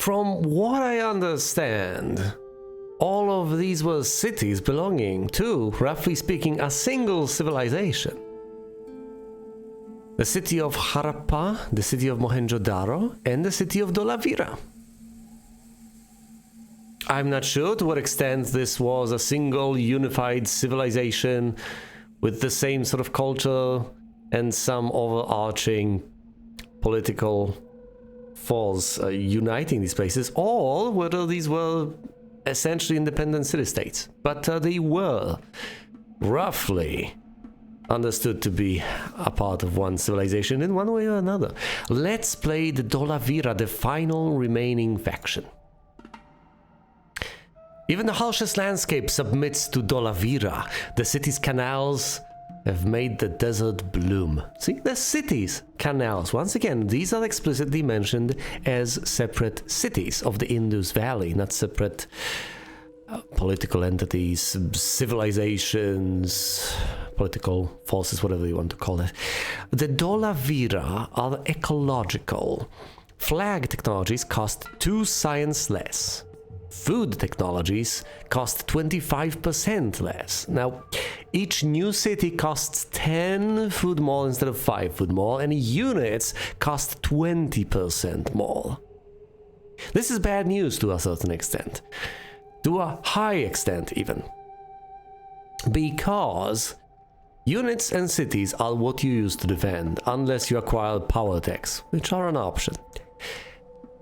From what I understand, all of these were cities belonging to, roughly speaking, a single civilization. The city of Harappa, the city of Mohenjo-Daro, and the city of Dholavira. I'm not sure to what extent this was a single unified civilization with the same sort of culture and some overarching political force uniting these places, or whether these were essentially independent city-states. But they were roughly understood to be a part of one civilization in one way or another. Let's play the Dholavira, the final remaining faction. Even the harshest landscape submits to Dholavira. The city's canals have made the desert bloom. See, the cities, canals. Once again, these are explicitly mentioned as separate cities of the Indus Valley, not separate political entities, civilizations, political forces, whatever you want to call it. The Dholavira are ecological. Flag technologies cost 2 science less. Food technologies cost 25% less. Now, each new city costs 10 food more instead of 5 food more, and units cost 20% more. This is bad news to a certain extent. To a high extent, even. Because units and cities are what you use to defend, unless you acquire power techs, which are an option.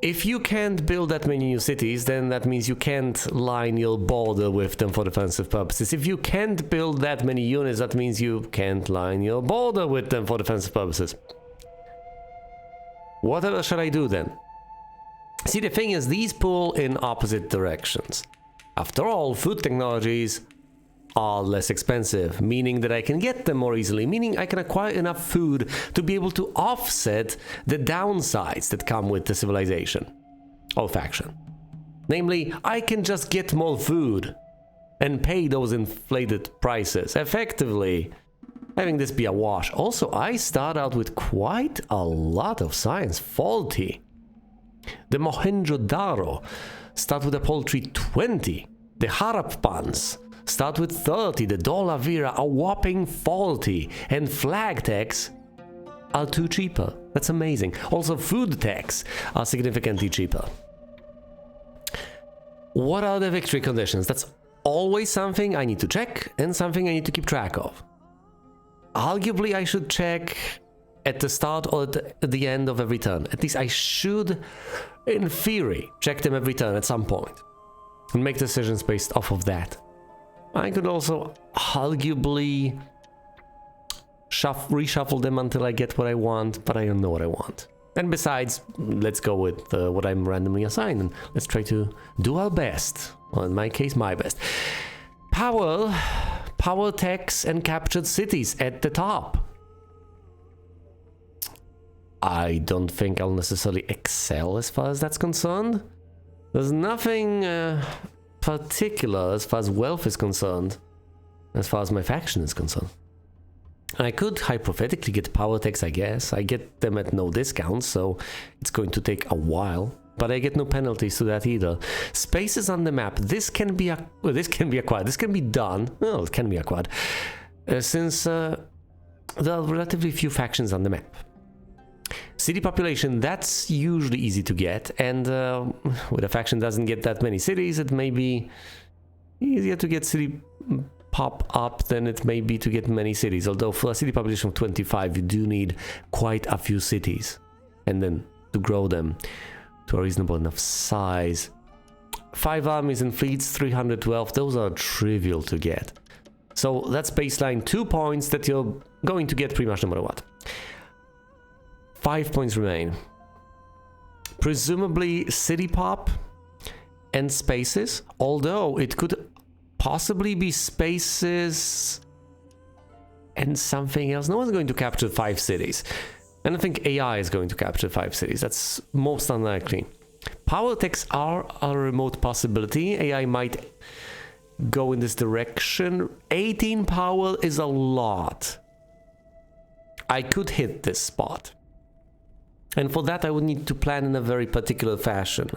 If you can't build that many new cities, then that means you can't line your border with them for defensive purposes. If you can't build that many units, that means you can't line your border with them for defensive purposes. Whatever should I do then? See, the thing is, these pull in opposite directions. After all, food technologies are less expensive, meaning that I can get them more easily, meaning I can acquire enough food to be able to offset the downsides that come with the civilization or faction. Namely, I can just get more food and pay those inflated prices, effectively having this be a wash. Also, I start out with quite a lot of science faulty. The Mohenjo-Daro start with a paltry 20. The Harappans start with 30. The Dholavira are whopping 40. And flag techs are 2 cheaper. That's amazing. Also, food techs are significantly cheaper. What are the victory conditions? That's always something I need to check and something I need to keep track of. Arguably, I should check at the start or at the end of every turn. At least I should, in theory, check them every turn at some point and make decisions based off of that. I could also arguably reshuffle them until I get what I want, but I don't know what I want. And besides, let's go with what I'm randomly assigned, and let's try to do our best. Well, in my case, my best. Power techs and captured cities at the top. I don't think I'll necessarily excel as far as that's concerned. There's nothing particular as far as wealth is concerned, as far as my faction is concerned. I could hypothetically get power techs, I guess. I get them at no discounts, so it's going to take a while. But I get no penalties to that either. Spaces on the map. This can be acquired. This can be done. Well, it can be acquired. Since there are relatively few factions on the map. City population, that's usually easy to get. And with a faction that doesn't get that many cities, it may be easier to get city pop up than it may be to get many cities. Although for a city population of 25, you do need quite a few cities. And then to grow them to a reasonable enough size. 5 armies and fleets, 312, those are trivial to get. So that's baseline 2 points that you're going to get pretty much no matter what. 5 points remain. Presumably city pop and spaces, although it could possibly be spaces and something else. No one's going to capture 5 cities. I don't think AI is going to capture 5 cities. That's most unlikely. Power techs are a remote possibility. AI might go in this direction. 18 power is a lot. I could hit this spot. And for that, I would need to plan in a very particular fashion.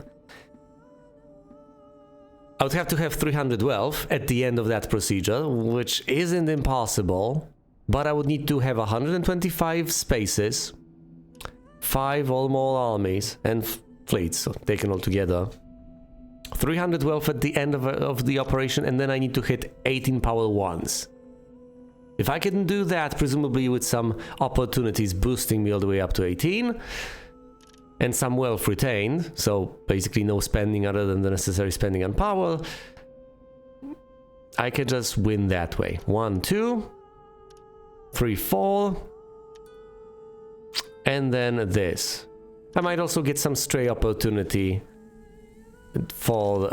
I would have to have 300 wealth at the end of that procedure, which isn't impossible, but I would need to have 125 spaces, 5 or more armies, and fleets, so taken all together. 300 wealth at the end of the operation, and then I need to hit 18 power once. If I can do that, presumably with some opportunities boosting me all the way up to 18, and some wealth retained, so basically no spending other than the necessary spending on power, I can just win that way. 1, 2, 3, 4, and then this. I might also get some stray opportunity for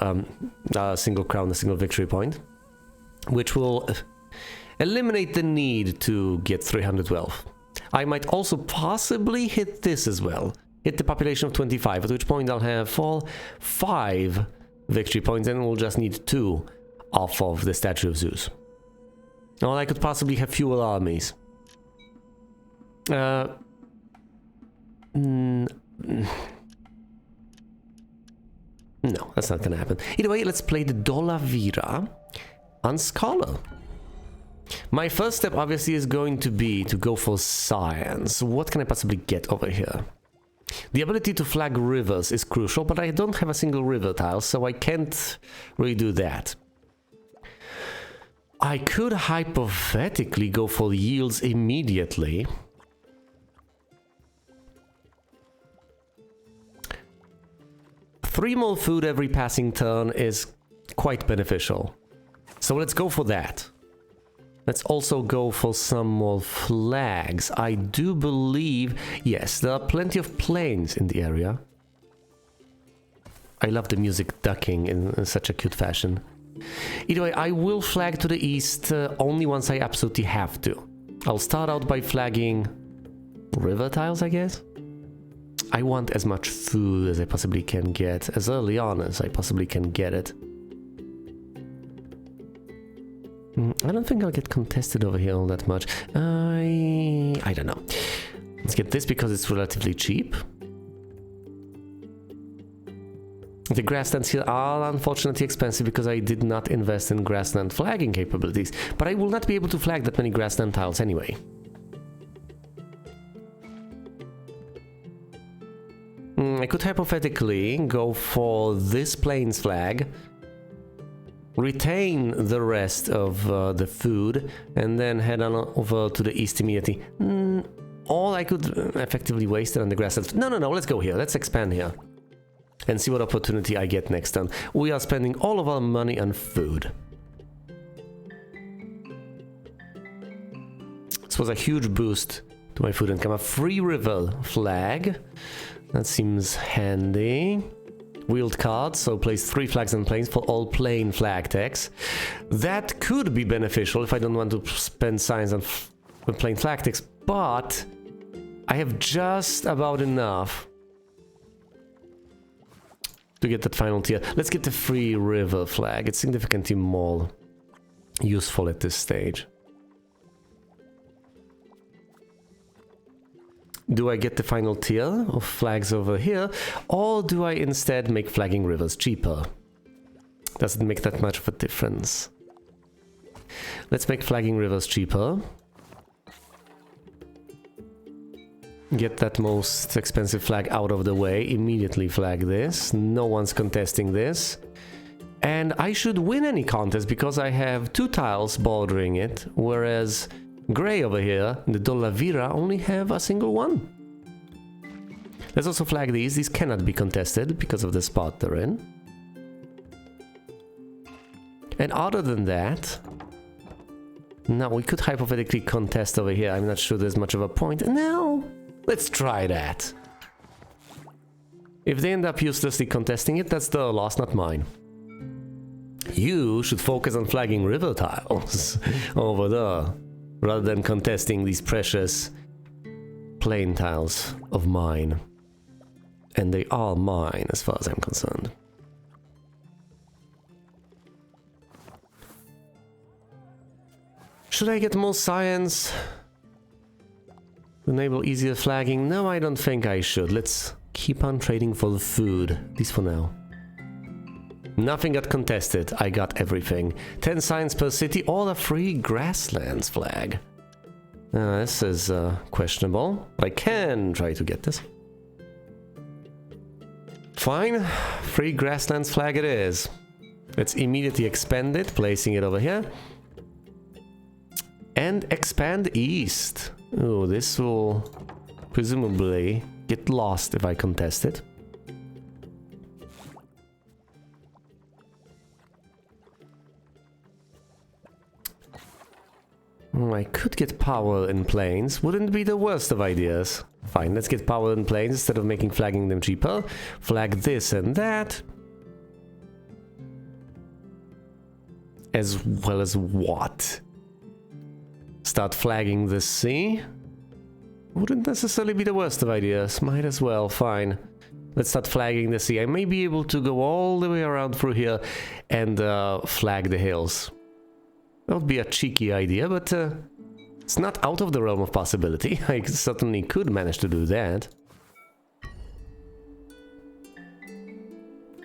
a single crown, a single victory point, which will eliminate the need to get 300 wealth. I might also possibly hit this as well. Hit the population of 25, at which point I'll have 5 victory points, and we'll just need 2 off of the statue of Zeus. Or I could possibly have fewer armies. No, that's not gonna happen. Either way, let's play the Dholavira on Scholar. My first step obviously is going to be to go for science. What can I possibly get over here? The ability to flag rivers is crucial, but I don't have a single river tile, so I can't really do that. I could hypothetically go for yields immediately. Three more food every passing turn is quite beneficial. So let's go for that. Let's also go for some more flags. I do believe, yes, there are plenty of planes in the area. I love the music ducking in such a cute fashion. Either way, I will flag to the east only once I absolutely have to. I'll start out by flagging river tiles, I guess. I want as much food as I possibly can get, as early on as I possibly can get it. I don't think I'll get contested over here all that much. I don't know. Let's get this because it's relatively cheap. The grasslands here are unfortunately expensive because I did not invest in grassland flagging capabilities, but I will not be able to flag that many grassland tiles anyway. I could hypothetically go for this plains flag, retain the rest of the food, and then head on over to the east immediately. Or I could effectively waste it on the grasslands. No, let's go here. Let's expand here and see what opportunity I get next turn. We are spending all of our money on food. This was a huge boost to my food income. A free river flag. That seems handy. Wheeled cards, so place 3 flags and planes for all plain flag techs. That could be beneficial if I don't want to spend science on plain flag techs, but I have just about enough to get that final tier. Let's get the free river flag. It's significantly more useful at this stage. Do I get the final tier of flags over here, or do I instead make flagging rivers cheaper? Doesn't make that much of a difference. Let's make flagging rivers cheaper. Get that most expensive flag out of the way. Immediately flag this. No one's contesting this. And I should win any contest because I have 2 tiles bordering it, whereas Grey over here, the Dholavira, only have a single one. Let's also flag these. These cannot be contested because of the spot they're in. And other than that, now we could hypothetically contest over here. I'm not sure there's much of a point. No, let's try that. If they end up uselessly contesting it, that's their loss, not mine. You should focus on flagging river tiles over there, rather than contesting these precious plain tiles of mine. And they are mine as far as I'm concerned. Should I get more science? Enable easier flagging? No, I don't think I should. Let's keep on trading for the food, at least for now. Nothing got contested. I got everything. 10 signs per city, all a free grasslands flag. This is questionable. I can try to get this. Fine. Free grasslands flag it is. Let's immediately expand it, placing it over here. And expand east. Oh, this will presumably get lost if I contest it. I could get power in planes. Wouldn't be the worst of ideas. Fine, let's get power in planes instead of making flagging them cheaper. Flag this and that. As well as what? Start flagging the sea? Wouldn't necessarily be the worst of ideas. Might as well, fine. Let's start flagging the sea. I may be able to go all the way around through here and flag the hills. That would be a cheeky idea, but it's not out of the realm of possibility. I certainly could manage to do that.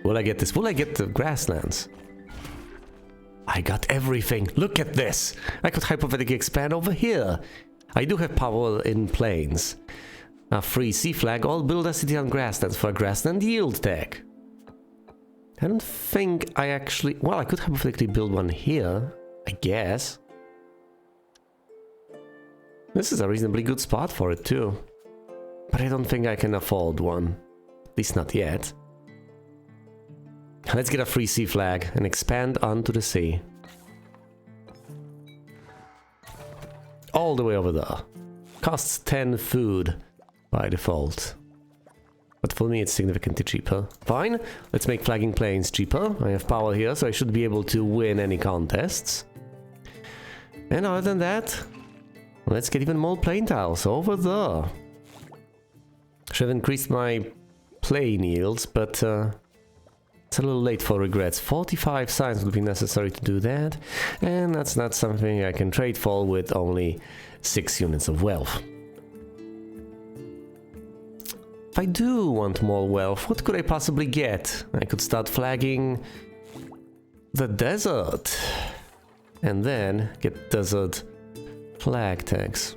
Will I get this? Will I get the grasslands? I got everything. Look at this. I could hypothetically expand over here. I do have power in plains. A free sea flag. All build a city on grasslands for a grassland yield tech. I don't think I actually... Well, I could hypothetically build one here, I guess. This is a reasonably good spot for it too. But I don't think I can afford one. At least not yet. Let's get a free sea flag and expand onto the sea. All the way over there. Costs 10 food by default. But for me it's significantly cheaper. Fine, let's make flagging planes cheaper. I have power here, so I should be able to win any contests. And other than that, let's get even more plane tiles over there. Should have increased my plane yields, but it's a little late for regrets. 45 signs would be necessary to do that, and that's not something I can trade for with only 6 units of wealth. If I do want more wealth, what could I possibly get? I could start flagging the desert, and then get desert flag tags.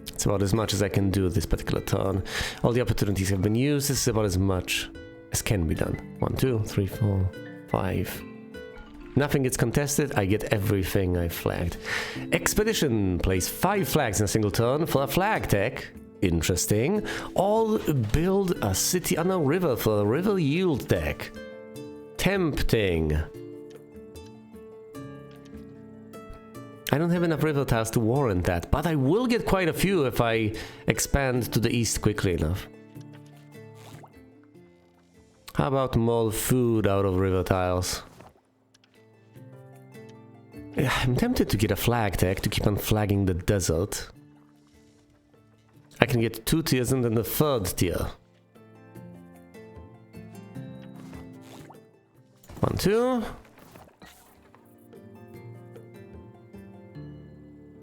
It's about as much as I can do this particular turn. All the opportunities have been used. This is about as much as can be done. 1, 2, 3, 4, 5. Nothing gets contested. I get everything I flagged. Expedition. Place 5 flags in a single turn for a flag tech. Interesting. All build a city on a river for a river yield deck. Tempting. I don't have enough river tiles to warrant that, but I will get quite a few if I expand to the east quickly enough. How about more food out of river tiles? I'm tempted to get a flag tech to keep on flagging the desert. I can get 2 tiers and then the 3rd tier. 1, 2.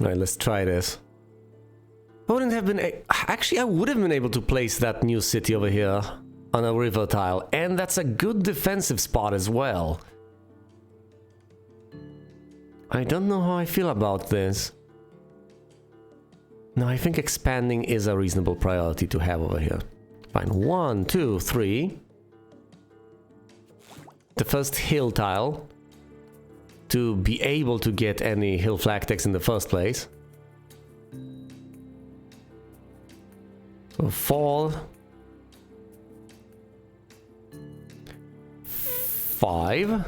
Alright, let's try this. I wouldn't have been... Actually, I would have been able to place that new city over here on a river tile. And that's a good defensive spot as well. I don't know how I feel about this. No, I think expanding is a reasonable priority to have over here. Fine. 1, 2, 3. The first hill tile. To be able to get any hill flag text in the first place. So fall. 5.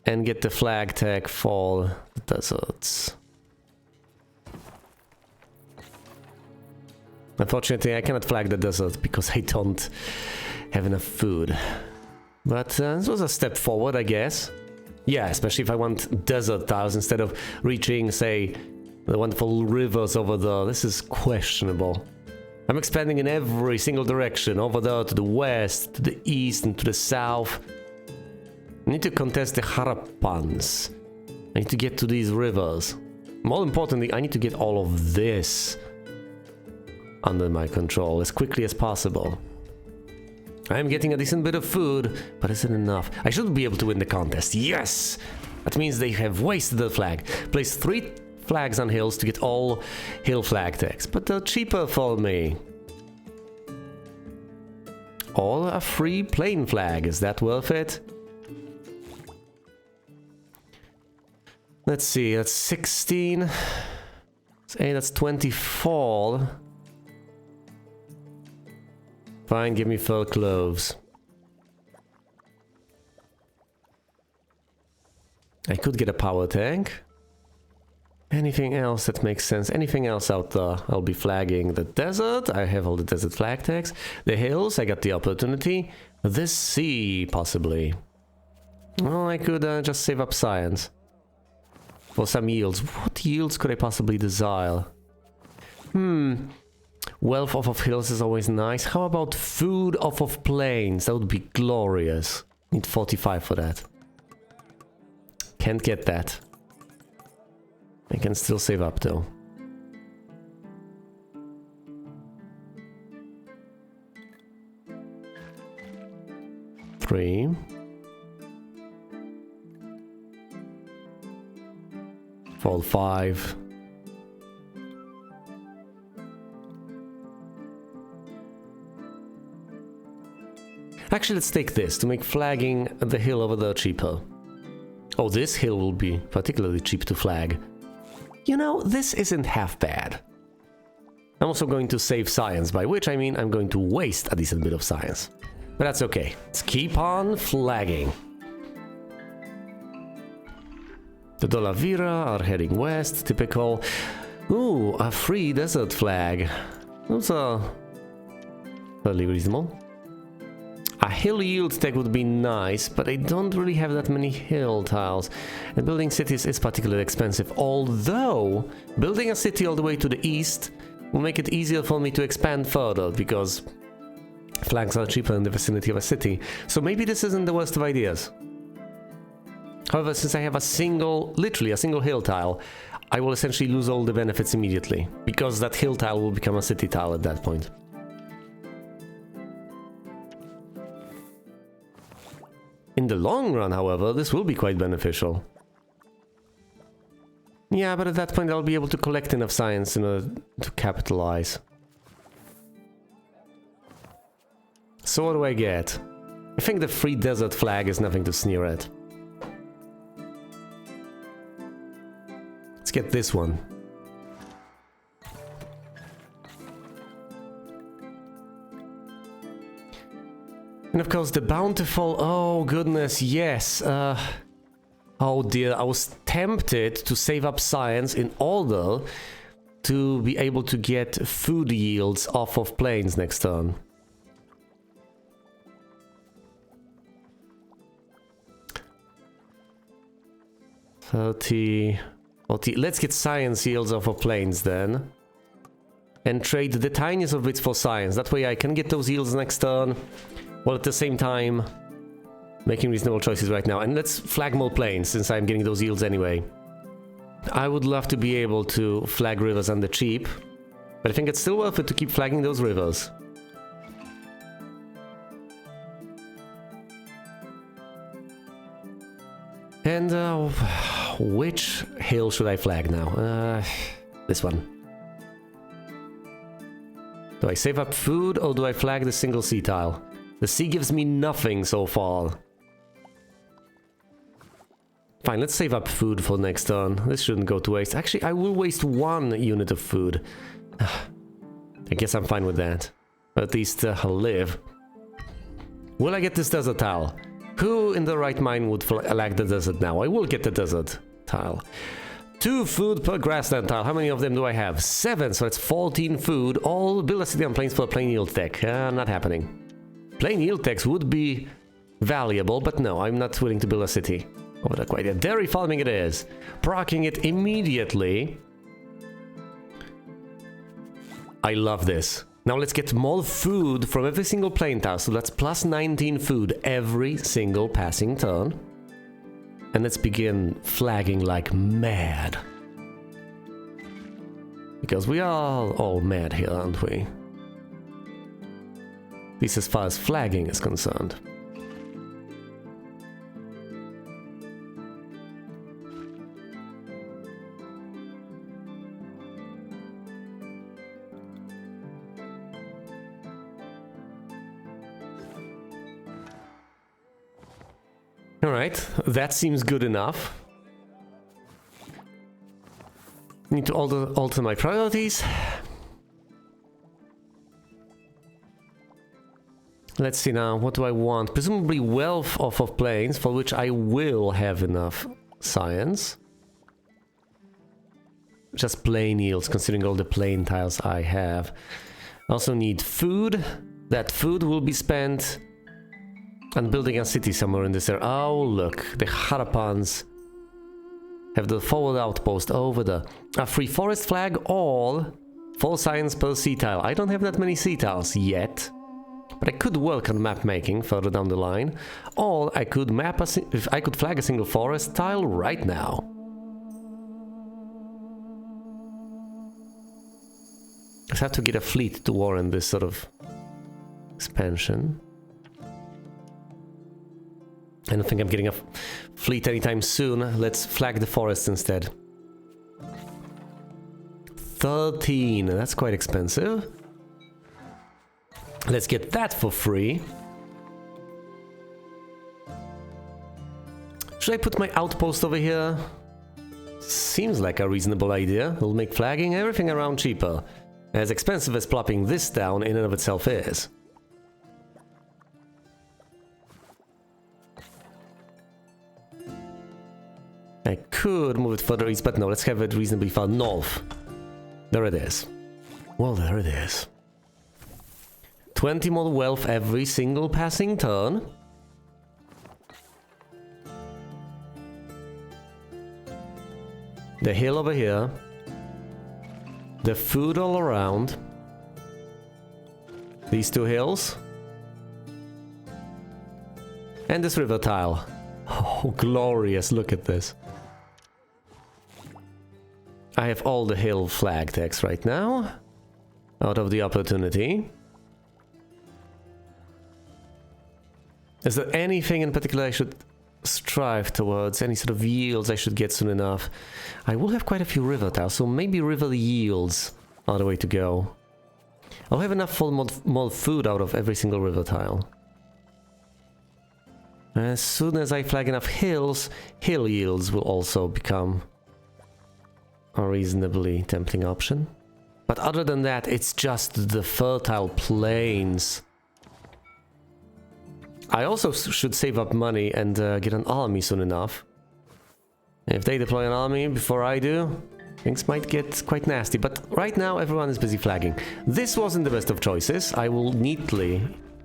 And get the flag tag fall deserts. Unfortunately, I cannot flag the desert because I don't have enough food. But this was a step forward, I guess. Yeah, especially if I want desert tiles instead of reaching, say, the wonderful rivers over there. This is questionable. I'm expanding in every single direction, over there to the west, to the east, and to the south. I need to contest the Harappans. I need to get to these rivers. More importantly, I need to get all of this under my control as quickly as possible. I'm getting a decent bit of food, but is it enough? I should be able to win the contest. Yes! That means they have wasted the flag. Place 3 flags on hills to get all hill flag tags, but they're cheaper for me. Or a free plain flag. Is that worth it? Let's see, that's 16. That's 24. Fine, give me fur clothes. I could get a power tank. Anything else that makes sense? Anything else out there? I'll be flagging the desert. I have all the desert flag tags. The hills, I got the opportunity. This sea, possibly. Well, I could just save up science. For some yields. What yields could I possibly desire? Wealth off of hills is always nice. How about food off of plains? That would be glorious. Need 45 for that. Can't get that. I can still save up though. Three. Fall 5. Actually, let's take this to make flagging the hill over there cheaper. Oh, this hill will be particularly cheap to flag. You know, this isn't half bad. I'm also going to save science, by which I mean I'm going to waste a decent bit of science. But that's okay. Let's keep on flagging. The Dholavira are heading west, typical. Ooh, a free desert flag. Those are fairly reasonable. A hill yield tag would be nice, but I don't really have that many hill tiles. And building cities is particularly expensive, although building a city all the way to the east will make it easier for me to expand further, because flags are cheaper in the vicinity of a city. So maybe this isn't the worst of ideas. However, since I have literally a single hill tile, I will essentially lose all the benefits immediately, because that hill tile will become a city tile at that point. In the long run, however, this will be quite beneficial. Yeah, but at that point I'll be able to collect enough science in order to capitalize. So what do I get? I think the free desert flag is nothing to sneer at. Let's get this one. And of course the bountiful, oh goodness, yes. Oh dear, I was tempted to save up science in order to be able to get food yields off of plains next turn. $30. Let's get science yields off of plains then. And trade the tiniest of bits for science. That way I can get those yields next turn, while at the same time making reasonable choices right now. And let's flag more plains, since I'm getting those yields anyway. I would love to be able to flag rivers on the cheap, but I think it's still worth it to keep flagging those rivers. And which hill should I flag now? This one. Do I save up food, or do I flag the single sea tile? The sea gives me nothing so far. Fine, let's save up food for next turn. This shouldn't go to waste. Actually, I will waste 1 unit of food. I guess I'm fine with that. At least I'll live. Will I get this desert tile? Who in the right mind would flag the desert now? I will get the desert tile. 2 food per grassland tile. How many of them do I have? 7, so it's 14 food. All build a city on plains for a plain yield tech. Not happening. Plain yield techs would be valuable, but no, I'm not willing to build a city over there quite yet. Dairy farming it is. Proccing it immediately. I love this. Now let's get more food from every single plain tile. So that's plus 19 food every single passing turn. And let's begin flagging like mad. Because we are all mad here, aren't we? At least as far as flagging is concerned. Alright, that seems good enough. Need to alter my priorities. Let's see now, what do I want? Presumably wealth off of planes, for which I will have enough science. Just plain yields, considering all the plain tiles I have. I also need food. That food will be spent on building a city somewhere in this area. Oh, look, the Harappans have the forward outpost over there. A free forest flag, all 4 science per sea tile. I don't have that many sea tiles yet, but I could work on map making further down the line. Or I could if I could flag a single forest tile right now. I have to get a fleet to warrant this sort of expansion. I don't think I'm getting a fleet anytime soon. Let's flag the forest instead. 13, that's quite expensive. Let's get that for free. Should I put my outpost over here? Seems like a reasonable idea. It'll make flagging everything around cheaper. As expensive as plopping this down in and of itself is. I could move it further east, but no, let's have it reasonably far north. There it is. Well, there it is. 20 more wealth every single passing turn. The hill over here. The food all around. These 2 hills. And this river tile. Oh, glorious, look at this. I have all the hill flag text right now. Out of the opportunity. Is there anything in particular I should strive towards? Any sort of yields I should get soon enough? I will have quite a few river tiles, so maybe river yields are the way to go. I'll have enough for more food out of every single river tile. As soon as I flag enough hills, hill yields will also become a reasonably tempting option. But other than that, it's just the fertile plains. I also should save up money and get an army soon enough. If they deploy an army before I do, things might get quite nasty. But right now, everyone is busy flagging. This wasn't the best of choices. I will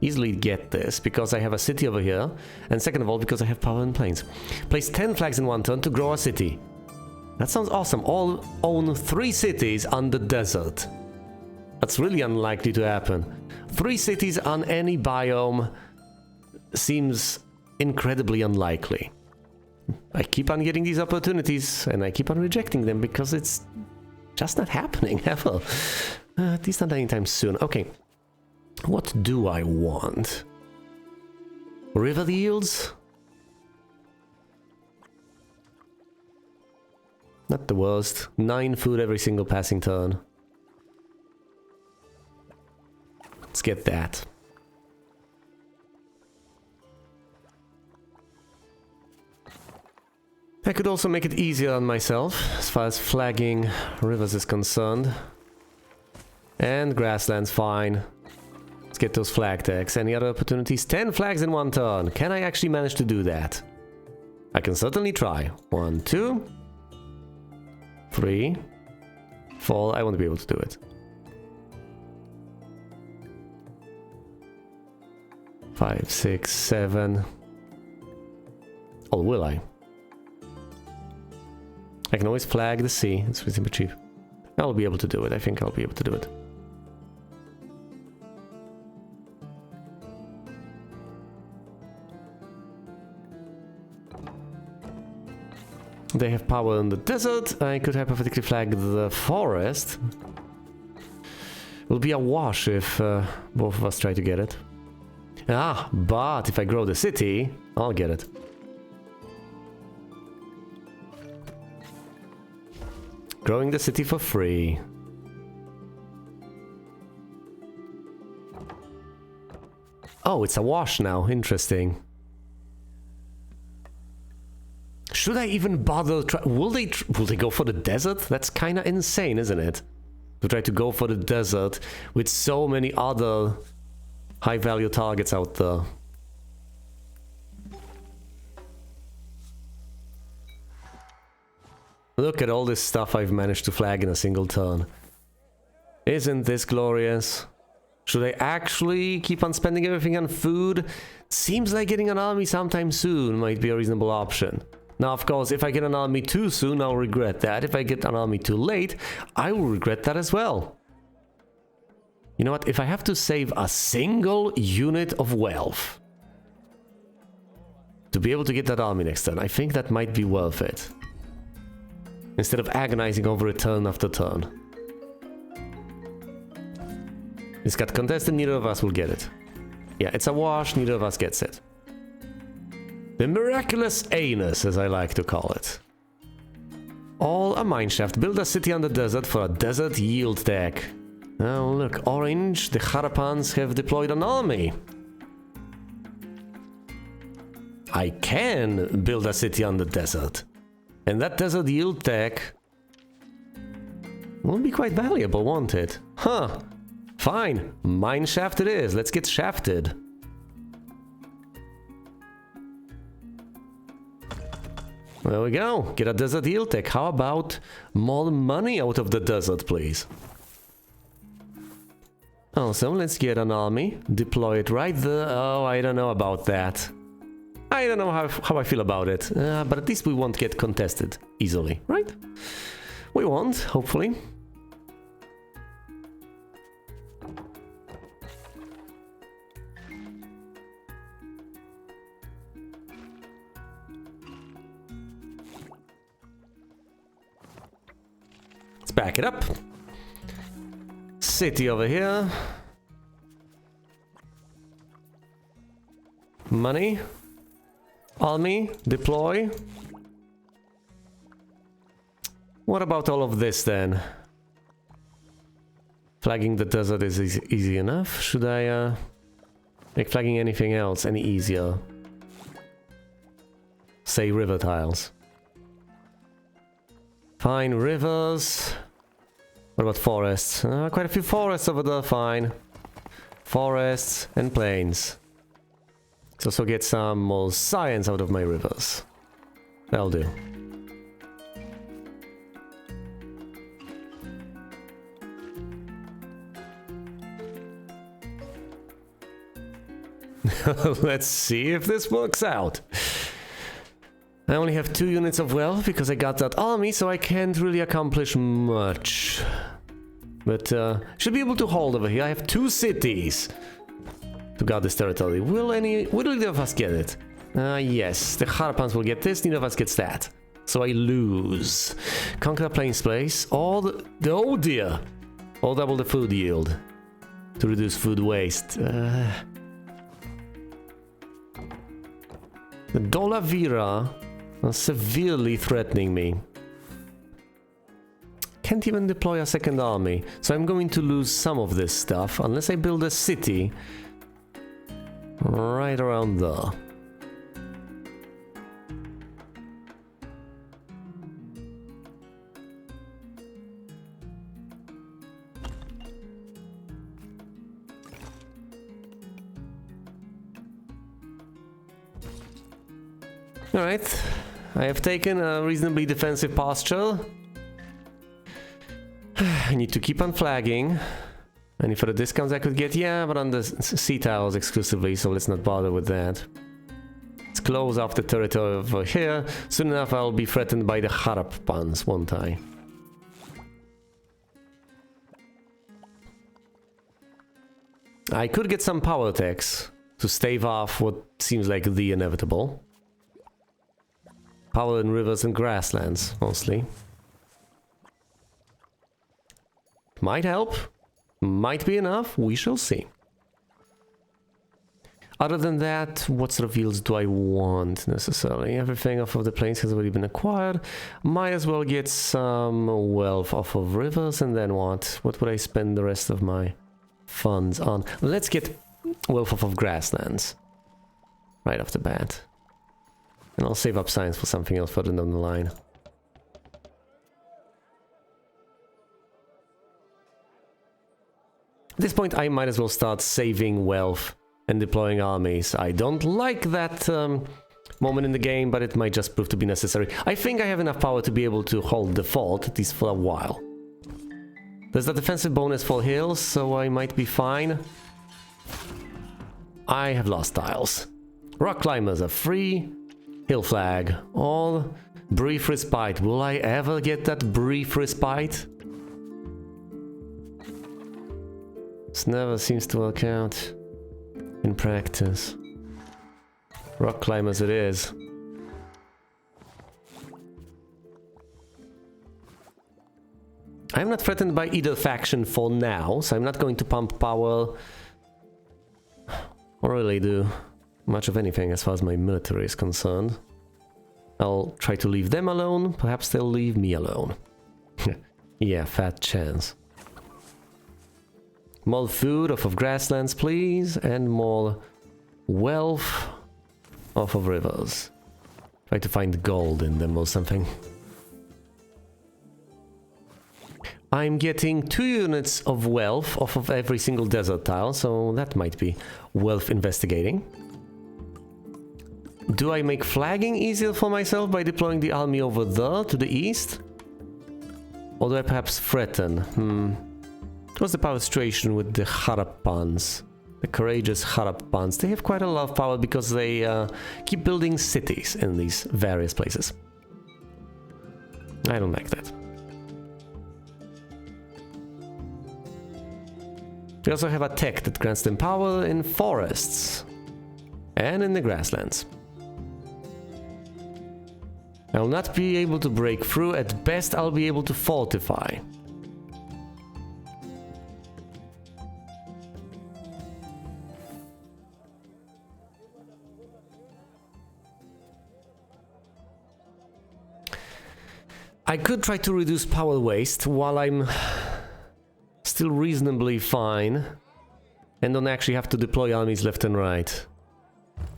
easily get this because I have a city over here. And second of all, because I have power in plains. Place 10 flags in one turn to grow a city. That sounds awesome. All own 3 cities on the desert. That's really unlikely to happen. 3 cities on any biome seems incredibly unlikely. I keep on getting these opportunities and I keep on rejecting them because it's just not happening ever. At least not anytime soon. Okay, what do I want? River yields? Not the worst. 9 food every single passing turn. Let's get that. I could also make it easier on myself as far as flagging rivers is concerned. And grassland's fine. Let's get those flag tags. Any other opportunities? 10 flags in one turn. Can I actually manage to do that? I can certainly try. 1, 2, 3, 4. I won't be able to do it. 5, 6, 7. Or will I? I can always flag the sea. It's reasonably cheap. I'll be able to do it. I think I'll be able to do it. They have power in the desert. I could hypothetically flag the forest. It will be a wash if both of us try to get it. Ah, but if I grow the city, I'll get it. Growing the city for free. Oh, it's a wash now. Interesting. Should I even bother? Will they go for the desert? That's kind of insane, isn't it? To try to go for the desert with so many other high-value targets out there. Look at all this stuff I've managed to flag in a single turn. Isn't this glorious? Should I actually keep on spending everything on food? Seems like getting an army sometime soon might be a reasonable option. Now, of course, if I get an army too soon, I'll regret that. If I get an army too late, I will regret that as well. You know what? If I have to save a single unit of wealth to be able to get that army next turn, I think that might be worth it. Instead of agonizing over it turn after turn. It's got contested, neither of us will get it. Yeah, it's a wash, neither of us gets it. The miraculous anus, as I like to call it. All a mineshaft. Build a city on the desert for a desert yield tech. Oh, look, orange. The Harapans have deployed an army. I can build a city on the desert. And that desert yield tech will be quite valuable, won't it? Huh. Fine. Mineshaft it is. Let's get shafted. There we go. Get a desert yield tech. How about more money out of the desert, please? Also, let's get an army. Deploy it right there. Oh, I don't know about that. I don't know how I feel about it. But at least we won't get contested easily, right? We won't, hopefully. Back it up. City over here. Money. Army. Deploy. What about all of this then? Flagging the desert is easy enough. Should I make flagging anything else any easier? Say river tiles. Fine, rivers. What about forests? Quite a few forests over there, fine. Forests and plains. Let's also get some more science out of my rivers. That'll do. Let's see if this works out. I only have 2 units of wealth because I got that army, so I can't really accomplish much. But should be able to hold over here. I have 2 cities to guard this territory. Will either of us get it? Yes, the Harapans will get this, neither of us gets that. So I lose. Conquer a plains place, or oh dear! Or double the food yield to reduce food waste. The Dholavira are severely threatening me. Can't even deploy a second army, so I'm going to lose some of this stuff unless I build a city right around there. Alright, I have taken a reasonably defensive posture. I need to keep on flagging. Any further discounts I could get? Yeah, but on the sea tiles exclusively, so let's not bother with that. Let's close off the territory over here. Soon enough I'll be threatened by the Harapans, won't I? I could get some power attacks to stave off what seems like the inevitable. Power in rivers and grasslands, mostly. Might help. Might be enough. We shall see. Other than that, what sort of yields do I want necessarily? Everything off of the plains has already been acquired. Might as well get some wealth off of rivers, and then what? What would I spend the rest of my funds on? Let's get wealth off of grasslands right off the bat. And I'll save up science for something else further down the line. At this point, I might as well start saving wealth and deploying armies. I don't like that moment in the game, but it might just prove to be necessary. I think I have enough power to be able to hold the fort, at least for a while. There's a defensive bonus for hills, so I might be fine. I have lost tiles. Rock climbers are free. Hill flag. All brief respite. Will I ever get that brief respite? This never seems to work out in practice. Rock climbers it is. I'm not threatened by either faction for now, so I'm not going to pump power or really do much of anything as far as my military is concerned. I'll try to leave them alone, perhaps they'll leave me alone. Yeah, fat chance. More food off of grasslands, please, and more wealth off of rivers. Try to find gold in them or something. I'm getting 2 units of wealth off of every single desert tile, so that might be wealth investigating. Do I make flagging easier for myself by deploying the army over there to the east? Or do I perhaps threaten? What's the power situation with the Harappans? The courageous Harappans. They have quite a lot of power because they keep building cities in these various places. I don't like that. We also have a tech that grants them power in forests and in the grasslands. I'll not be able to break through. At best, I'll be able to fortify. I could try to reduce power waste while I'm still reasonably fine and don't actually have to deploy armies left and right.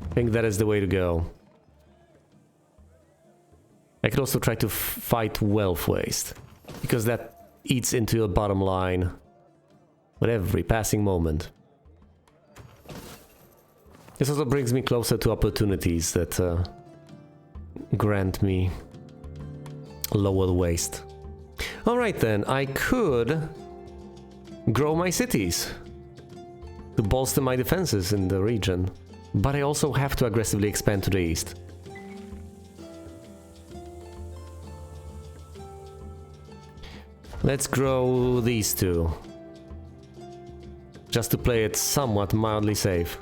I think that is the way to go. I could also try to fight wealth waste, because that eats into your bottom line with every passing moment. This also brings me closer to opportunities that grant me lower waste. Alright then, I could grow my cities to bolster my defenses in the region, but I also have to aggressively expand to the east. Let's grow these two, just to play it somewhat mildly safe.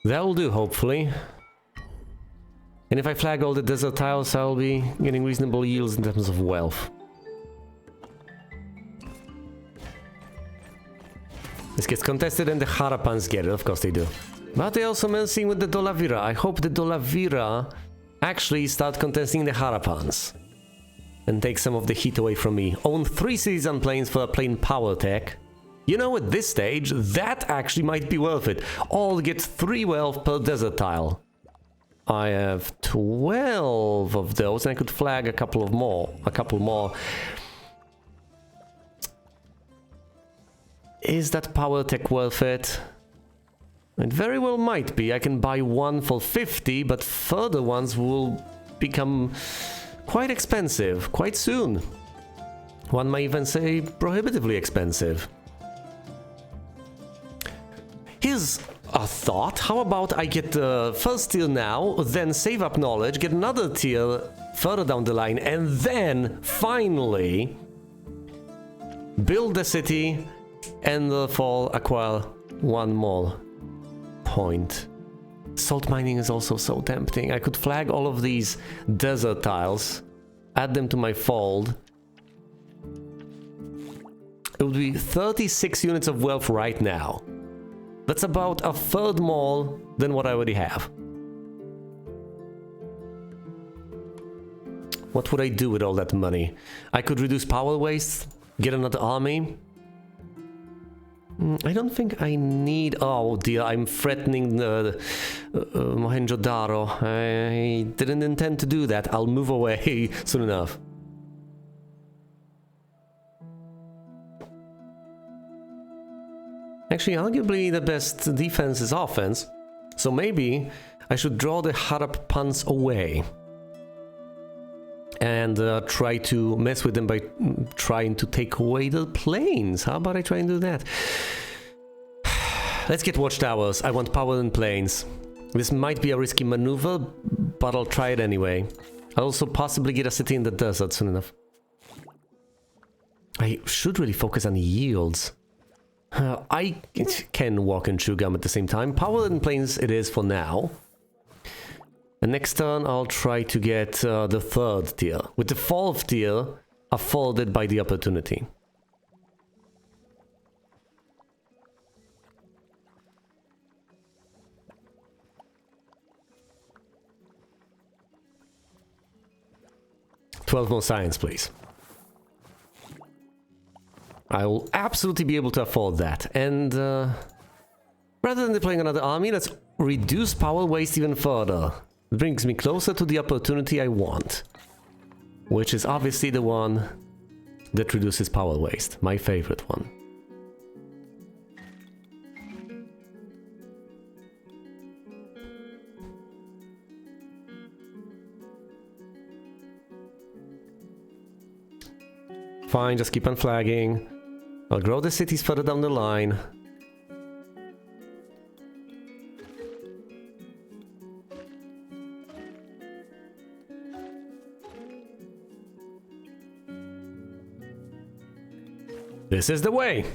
That'll do, hopefully. And if I flag all the desert tiles, I'll be getting reasonable yields in terms of wealth. This gets contested and the Harappans get it, of course they do. But they also messing with the Dholavira. I hope the Dholavira actually start contesting the Harappans and take some of the heat away from me. Own 3 cities on plains for a plain power tech. You know, at this stage, that actually might be worth it. All get 3 wealth per desert tile. I have 12 of those, and I could flag a couple more. Is that power tech worth it? It very well might be. I can buy 1 for 50, but further ones will become quite expensive quite soon. One might even say prohibitively expensive. Here's a thought. How about I get the first tier now, then save up knowledge, get another tier further down the line, and then finally build the city and therefore acquire 1 more point Salt mining is also so tempting. I could flag all of these desert tiles, add them to my fold. It would be 36 units of wealth right now. That's about a third more than what I already have. What would I do with all that money? I could reduce power waste, get another army. I don't think I need... Oh dear, I'm threatening Mohenjo-Daro. I didn't intend to do that. I'll move away soon enough. Actually, arguably the best defense is offense. So maybe I should draw the Harappans away. And try to mess with them by trying to take away the planes. How about I try and do that? Let's get watchtowers. I want power in planes. This might be a risky maneuver, but I'll try it anyway. I'll also possibly get a city in the desert soon enough. I should really focus on yields. I can walk and chew gum at the same time. Power in planes it is for now. And next turn I'll try to get the third tier. With the fourth tier afforded by the opportunity. $12 more science, please. I will absolutely be able to afford that. And rather than deploying another army, let's reduce power waste even further. It brings me closer to the opportunity I want. Which is obviously the one that reduces power waste. My favorite one. Fine, just keep on flagging. I'll grow the cities further down the line. This is the way.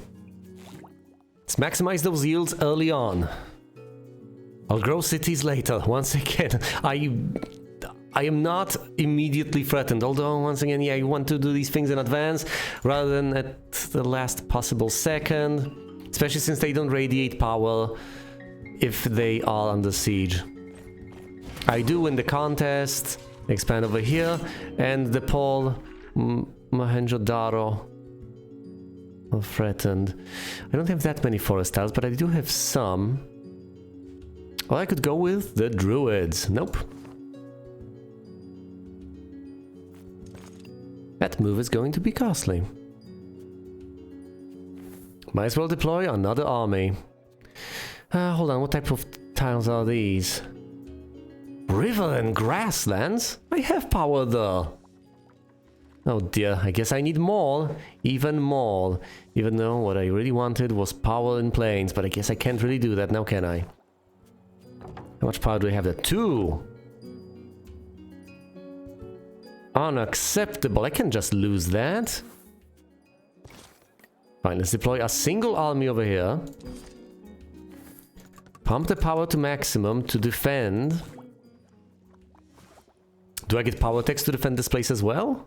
Let's maximize those yields early on. I'll grow cities later, once again. I am not immediately threatened, although once again, yeah, I want to do these things in advance rather than at the last possible second, especially since they don't radiate power if they are under siege. I do win the contest, expand over here, and the Paul Mohenjo-Daro are threatened. I don't have that many forest tiles, but I do have some. Or I could go with the Druids. Nope. That move is going to be costly. Might as well deploy another army. Hold on, what type of tiles are these? River and grasslands? I have power there. Oh dear, I guess I need more. Even more. Even though what I really wanted was power in plains, but I guess I can't really do that now, can I? How much power do I have there? 2! Unacceptable. I can just lose that. Fine, let's deploy a single army over here. Pump the power to maximum to defend. Do I get power text to defend this place as well?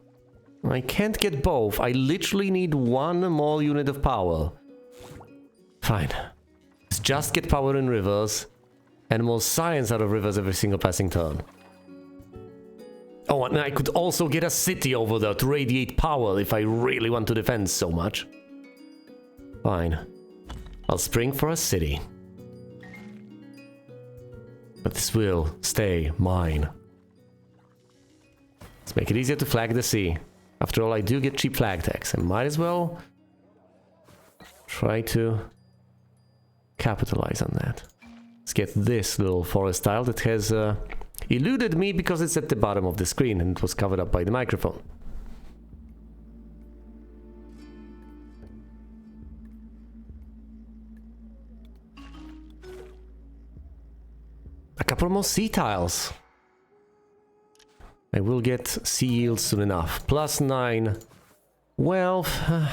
I can't get both. I literally need one more unit of power. Fine. Let's just get power in rivers and more science out of rivers every single passing turn. Oh, and I could also get a city over there to radiate power if I really want to defend so much. Fine. I'll spring for a city. But this will stay mine. Let's make it easier to flag the sea. After all, I do get cheap flag tax. I might as well try to capitalize on that. Let's get this little forest tile that has eluded me because it's at the bottom of the screen and it was covered up by the microphone. A couple more sea tiles. I will get sea yields soon enough. +9 Well,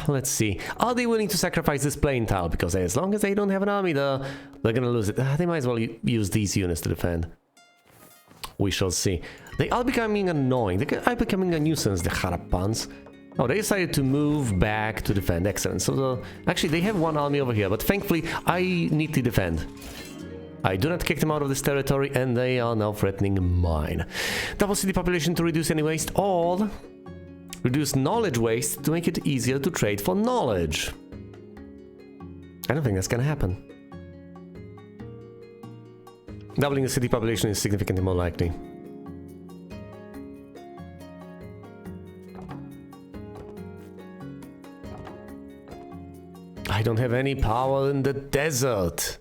let's see. Are they willing to sacrifice this plain tile? Because as long as they don't have an army there, they're gonna lose it. They might as well use these units to defend. We shall see. They are becoming annoying. They are becoming a nuisance, the Harappans. Oh, they decided to move back to defend. Excellent. So, actually, they have one army over here, but thankfully, I need to defend. I do not kick them out of this territory, and they are now threatening mine. Double city population to reduce any waste, or reduce knowledge waste to make it easier to trade for knowledge. I don't think that's gonna happen. Doubling the city population is significantly more likely. I don't have any power in the desert.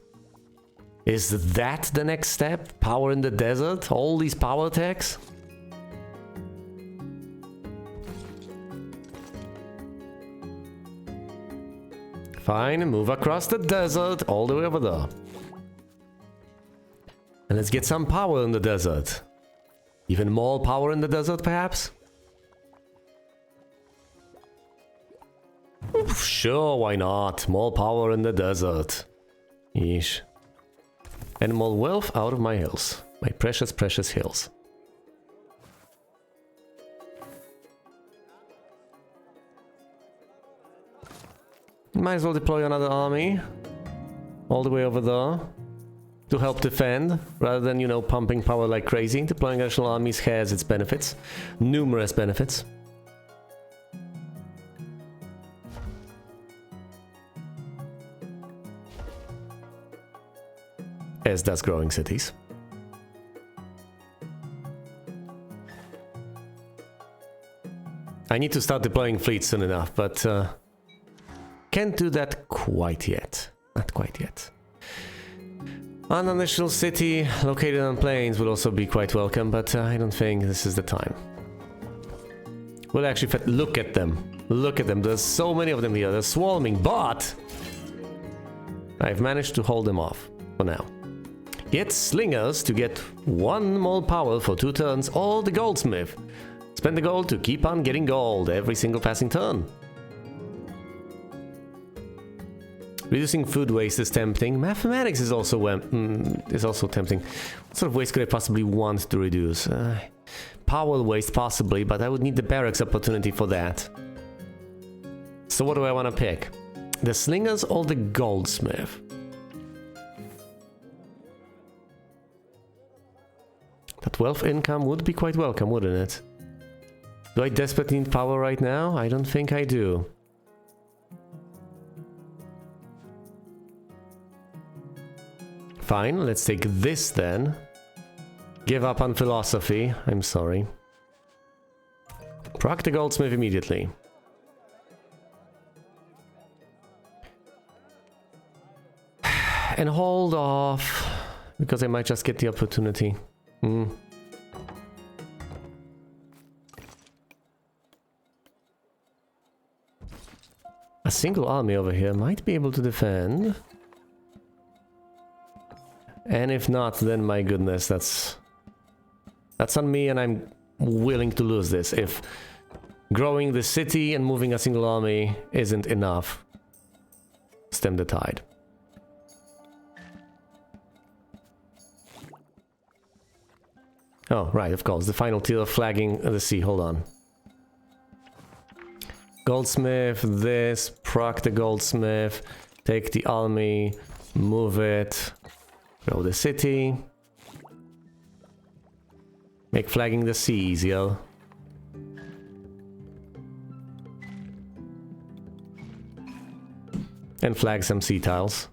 Is that the next step? Power in the desert? All these power attacks? Fine, move across the desert all the way over there. And let's get some power in the desert. Even more power in the desert, perhaps? Sure, why not? More power in the desert. Yeesh. And more wealth out of my hills. My precious, precious hills. Might as well deploy another army. All the way over there. To help defend, rather than, you know, pumping power like crazy. Deploying additional armies has its benefits. Numerous benefits. As does growing cities. I need to start deploying fleets soon enough, but can't do that quite yet. Not quite yet. An additional city located on plains will also be quite welcome, but I don't think this is the time. We'll actually look at them. Look at them. There's so many of them here. They're swarming, but I've managed to hold them off for now. Get slingers to get 1 more power for 2 turns, or the goldsmith. Spend the gold to keep on getting gold every single passing turn. Reducing food waste is tempting. Mathematics is also tempting. What sort of waste could I possibly want to reduce? Power waste possibly, but I would need the barracks opportunity for that. So what do I want to pick? The slingers or the goldsmith? That wealth income would be quite welcome, wouldn't it? Do I desperately need power right now? I don't think I do. Fine, let's take this then. Give up on philosophy, I'm sorry. Proc the goldsmith immediately. And hold off, because I might just get the opportunity. A single army over here might be able to defend. And if not, then my goodness, that's on me, and I'm willing to lose this if growing the city and moving a single army isn't enough. Stem the tide. Oh, right, of course, the final tier of flagging the sea, hold on. Goldsmith, this, proc the goldsmith, take the army, move it, grow the city. Make flagging the sea easier. And flag some sea tiles.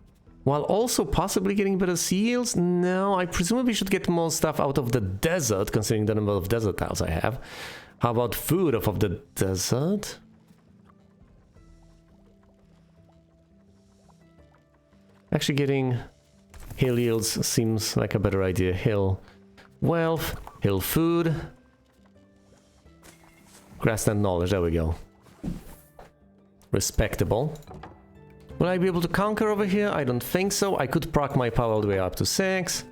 While also possibly getting better sea yields? No, I presumably should get more stuff out of the desert, considering the number of desert tiles I have. How about food off of the desert? Actually getting hill yields seems like a better idea. Hill wealth, hill food, grassland knowledge, there we go. Respectable. Will I be able to conquer over here? I don't think so. I could proc my power all the way up to 6.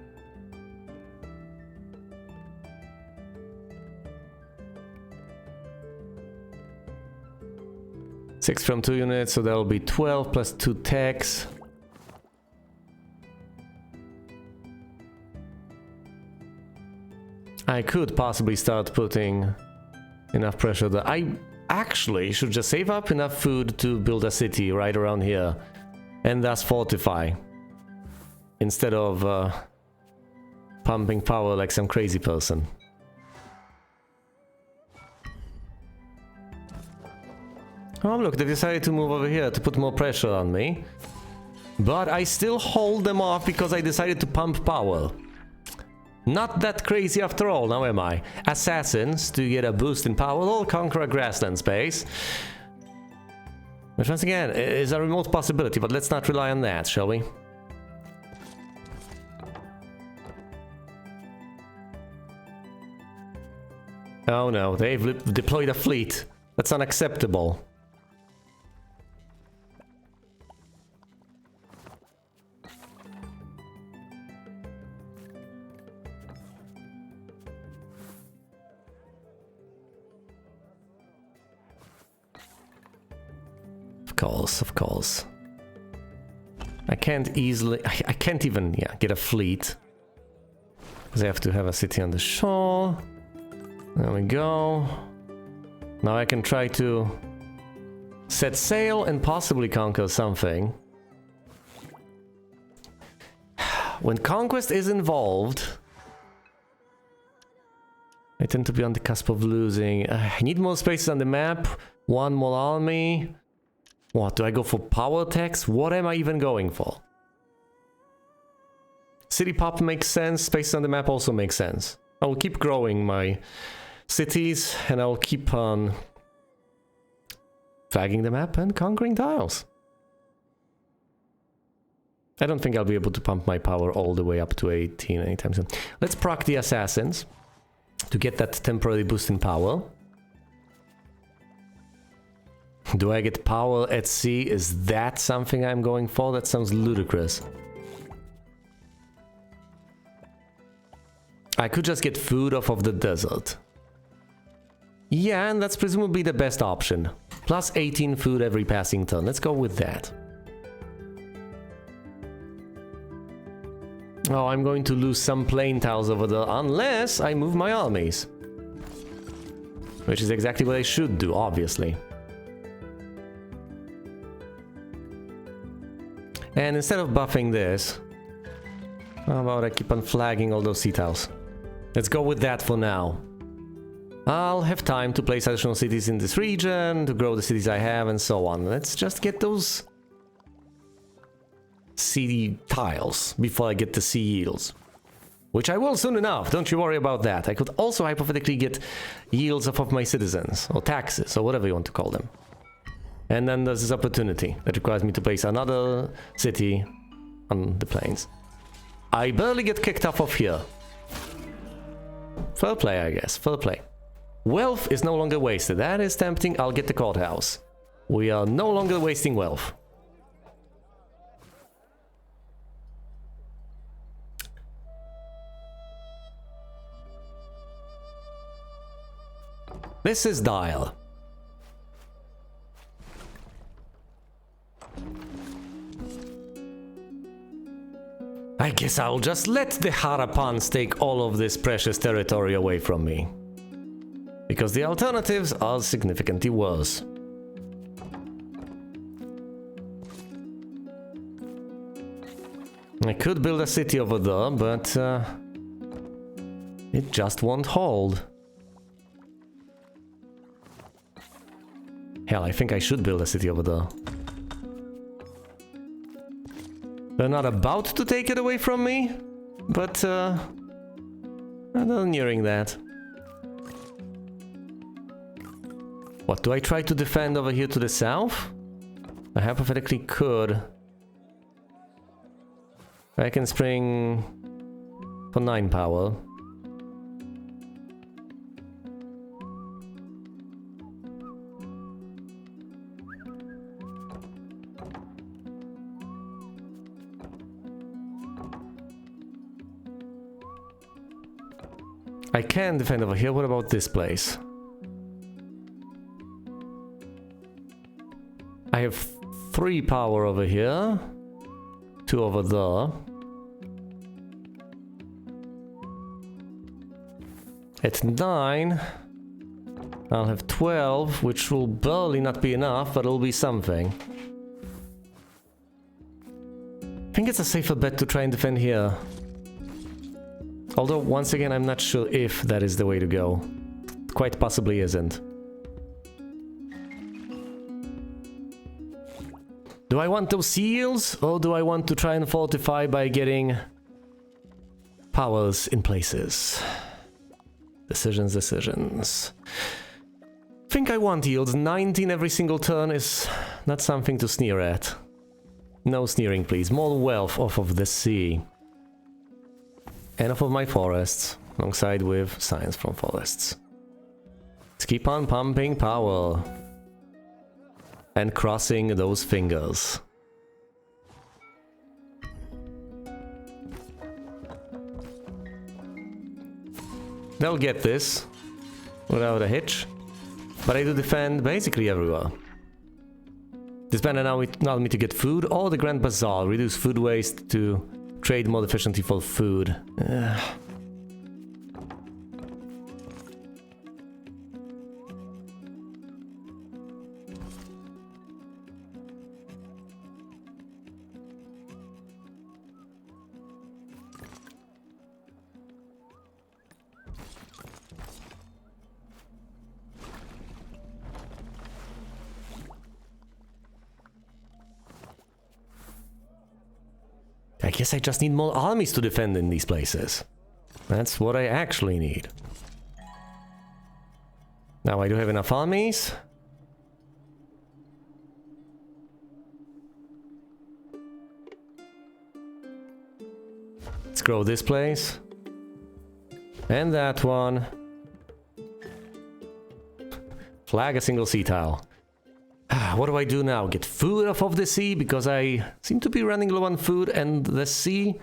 6 from 2 units, so that'll be 12 plus 2 techs. I could possibly start putting enough pressure that I actually should just save up enough food to build a city right around here and thus fortify instead of pumping power like some crazy person. Oh look, they decided to move over here to put more pressure on me, but I still hold them off because I decided to pump power. Not that crazy after all, now am I? Assassins, to get a boost in power, or conquer a grassland space. Which once again, is a remote possibility, but let's not rely on that, shall we? Oh no, they've deployed a fleet. That's unacceptable. Of course. I can't easily... I can't even, get a fleet. Because I have to have a city on the shore. There we go. Now I can try to set sail and possibly conquer something. When conquest is involved, I tend to be on the cusp of losing. I need more spaces on the map. One more army. What, do I go for power tax? What am I even going for? City pop makes sense, spaces on the map also makes sense. I will keep growing my cities and I will keep on flagging the map and conquering tiles. I don't think I'll be able to pump my power all the way up to 18 anytime soon. Let's proc the assassins to get that temporary boost in power. Do I get power at sea? Is that something I'm going for? That sounds ludicrous. I could just get food off of the desert. Yeah, and that's presumably the best option. Plus 18 food every passing turn. Let's go with that. Oh, I'm going to lose some plain tiles over there unless I move my armies. Which is exactly what I should do, obviously. And instead of buffing this, how about I keep on flagging all those sea tiles? Let's go with that for now. I'll have time to place additional cities in this region, to grow the cities I have, and so on. Let's just get those sea tiles before I get the sea yields. Which I will soon enough, don't you worry about that. I could also hypothetically get yields off of my citizens, or taxes, or whatever you want to call them. And then there's this opportunity that requires me to place another city on the plains. I barely get kicked off of here. Fair play, I guess. Fair play. Wealth is no longer wasted. That is tempting. I'll get the courthouse. We are no longer wasting wealth. This is Dial. I guess I'll just let the Harapans take all of this precious territory away from me. Because the alternatives are significantly worse. I could build a city over there, but it just won't hold. Hell, I think I should build a city over there. They're not about to take it away from me, but they're nearing that. What, do I try to defend over here to the south? I hypothetically could. I can spring for 9 power. I can defend over here. What about this place? I have 3 power over here, 2 over there. At 9, I'll have 12, which will barely not be enough, but it'll be something. I think it's a safer bet to try and defend here. Although, once again, I'm not sure if that is the way to go. Quite possibly isn't. Do I want those seals, or do I want to try and fortify by getting powers in places? Decisions. Think I want yields. 19 every single turn is not something to sneer at. No sneering, please. More wealth off of the sea. And off of my forests, alongside with science from forests. Let's keep on pumping power. And crossing those fingers. They'll get this without a hitch, but I do defend basically everywhere. This banner now allows me to get food or the Grand Bazaar, reduce food waste to trade more efficiently for food. I guess I just need more armies to defend in these places. That's what I actually need. Now I do have enough armies. Let's grow this place. And that one. Flag a single sea tile. What do I do now? Get food off of the sea? Because I seem to be running low on food and the sea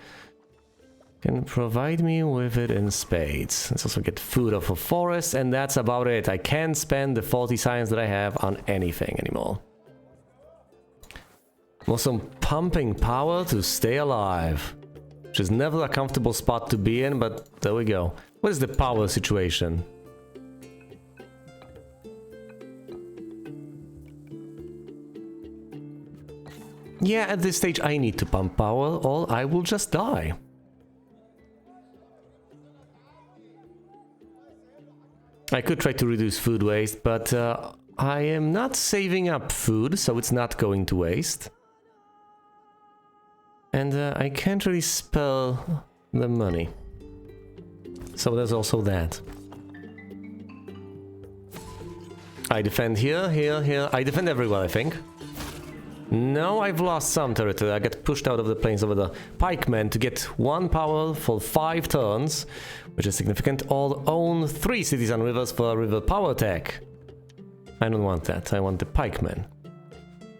can provide me with it in spades. Let's also get food off of forests, and that's about it. I can't spend the 40 science that I have on anything anymore. I'm also pumping power to stay alive, which is never a comfortable spot to be in, but there we go. What is the power situation? Yeah, at this stage I need to pump power or I will just die. I could try to reduce food waste, but I am not saving up food, so it's not going to waste. And I can't really spell the money. So there's also that. I defend here, here, here. I defend everywhere, I think. No, I've lost some territory. I get pushed out of the plains over the pikemen to get 1 power for 5 turns, which is significant. Or own 3 cities and rivers for a river power attack. I don't want that. I want the pikemen.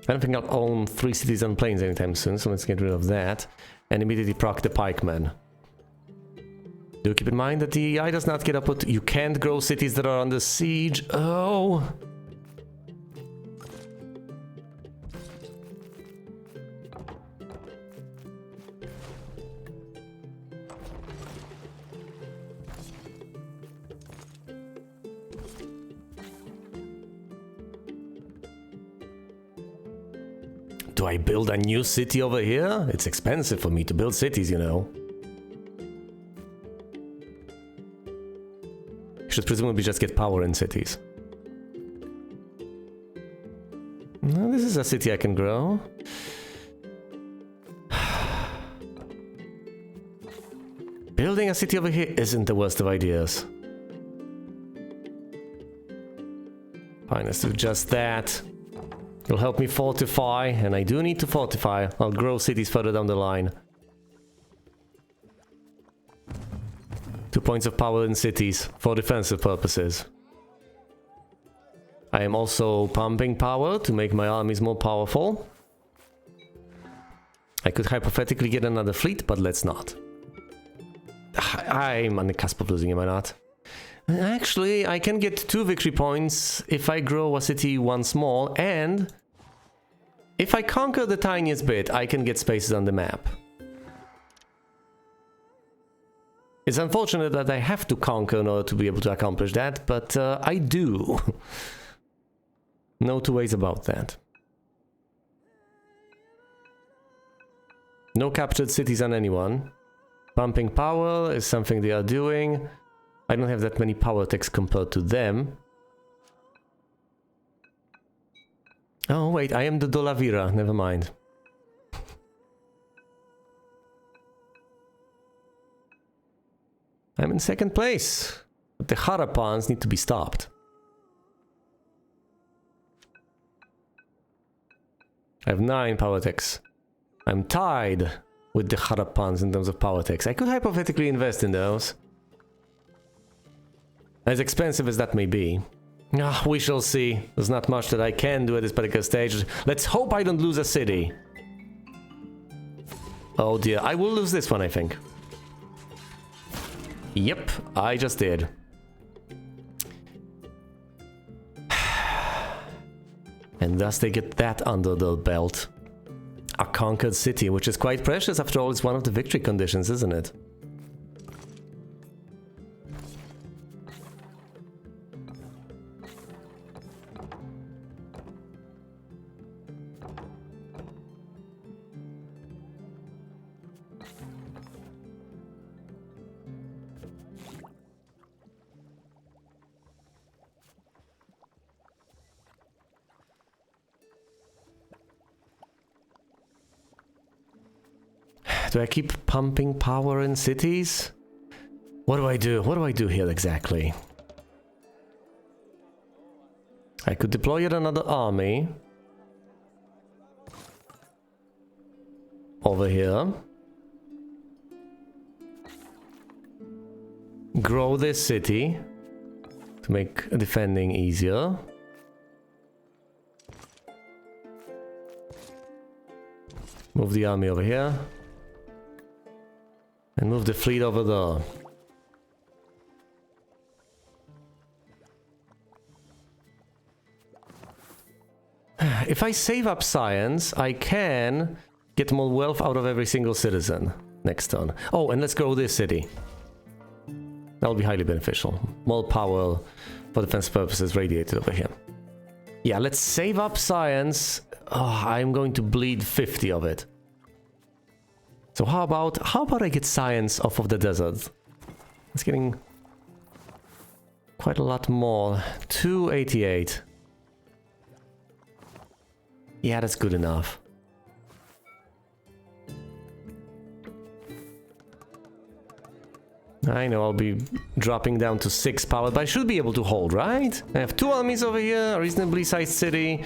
I don't think I'll own 3 cities and plains anytime soon, so let's get rid of that. And immediately proc the pikemen. Do keep in mind that the AI does not get output. You can't grow cities that are under siege. Oh! Do I build a new city over here? It's expensive for me to build cities, you know. Should presumably just get power in cities. No, this is a city I can grow. Building a city over here isn't the worst of ideas. Fine, let's do just that. It'll help me fortify, and I do need to fortify. I'll grow cities further down the line. 2 points of power in cities for defensive purposes. I am also pumping power to make my armies more powerful. I could hypothetically get another fleet, but let's not. I'm on the cusp of losing, am I not? Actually, I can get 2 victory points if I grow a city once more, and If I conquer the tiniest bit, I can get spaces on the map. It's unfortunate that I have to conquer in order to be able to accomplish that, but I do. No two ways about that. No captured cities on anyone. Pumping power is something they are doing. I don't have that many power techs compared to them. Oh wait, I am the Dholavira, never mind. I'm in second place, but the Harapans need to be stopped. I have 9 power techs. I'm tied with the Harapans in terms of power techs. I could hypothetically invest in those. As expensive as that may be. We shall see. There's not much that I can do at this particular stage. Let's hope I don't lose a city. Oh dear, I will lose this one, I think. Yep, I just did. And thus they get that under their belt. A conquered city, which is quite precious after all. It's one of the victory conditions, isn't it? Do I keep pumping power in cities? What do I do? What do I do here exactly? I could deploy yet another army. Over here. Grow this city to make defending easier. Move the army over here. And move the fleet over there. If I save up science, I can get more wealth out of every single citizen next turn. Oh, and let's grow this city. That'll be highly beneficial. More power for defense purposes radiated over here. Yeah, let's save up science. Oh, I'm going to bleed 50 of it. So how about I get science off of the desert? It's getting quite a lot more. 288. Yeah, that's good enough. I know I'll be dropping down to 6 power, but I should be able to hold, right? I have 2 armies over here, a reasonably sized city.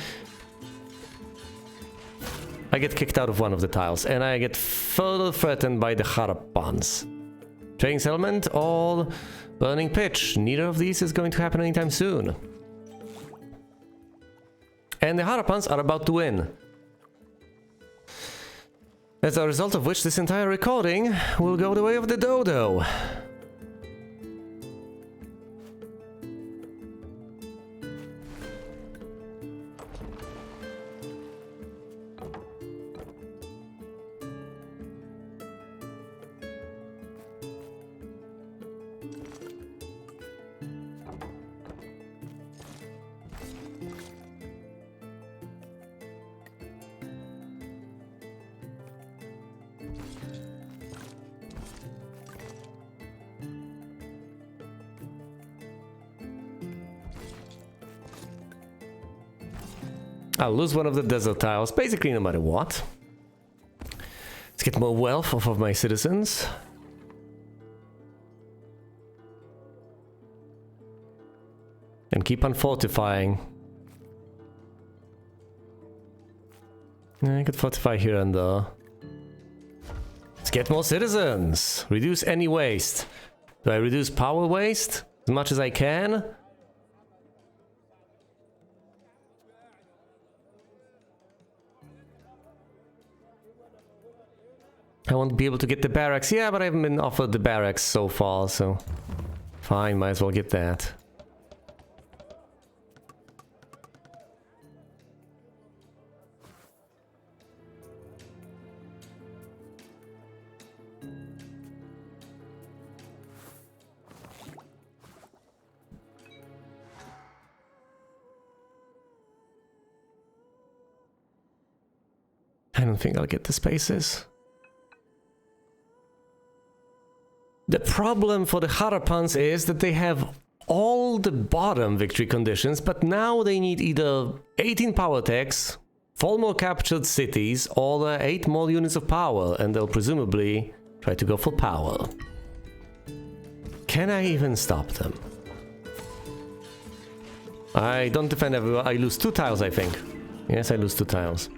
I get kicked out of one of the tiles, and I get further threatened by the Harapans. Trading settlement or burning pitch. Neither of these is going to happen anytime soon. And the Harapans are about to win. As a result of which, this entire recording will go the way of the dodo. I'll lose one of the desert tiles, basically no matter what. Let's get more wealth off of my citizens. And keep on fortifying. I could fortify here and there. Let's get more citizens! Reduce any waste. Do I reduce power waste as much as I can? I won't be able to get the barracks. Yeah, but I haven't been offered the barracks so far, so... Fine, might as well get that. I don't think I'll get the spaces. The problem for the Harappans is that they have all the bottom victory conditions, but now they need either 18 power techs, 4 more captured cities, or 8 more units of power, and they'll presumably try to go for power. Can I even stop them? I don't defend everyone. I lose 2 tiles, I think. Yes, I lose 2 tiles.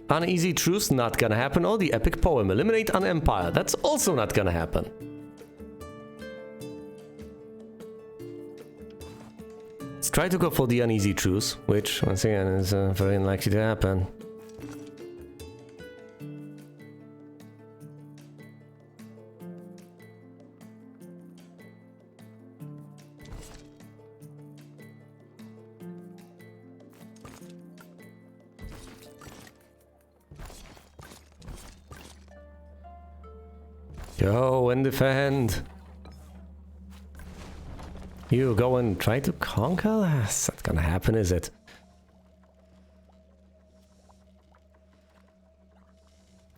Uneasy truce, not gonna happen. Or the epic poem, eliminate an empire. That's also not gonna happen. Let's try to go for the uneasy truce, which, once again, is very unlikely to happen. Go and defend. You go and try to conquer? That's not gonna happen, is it?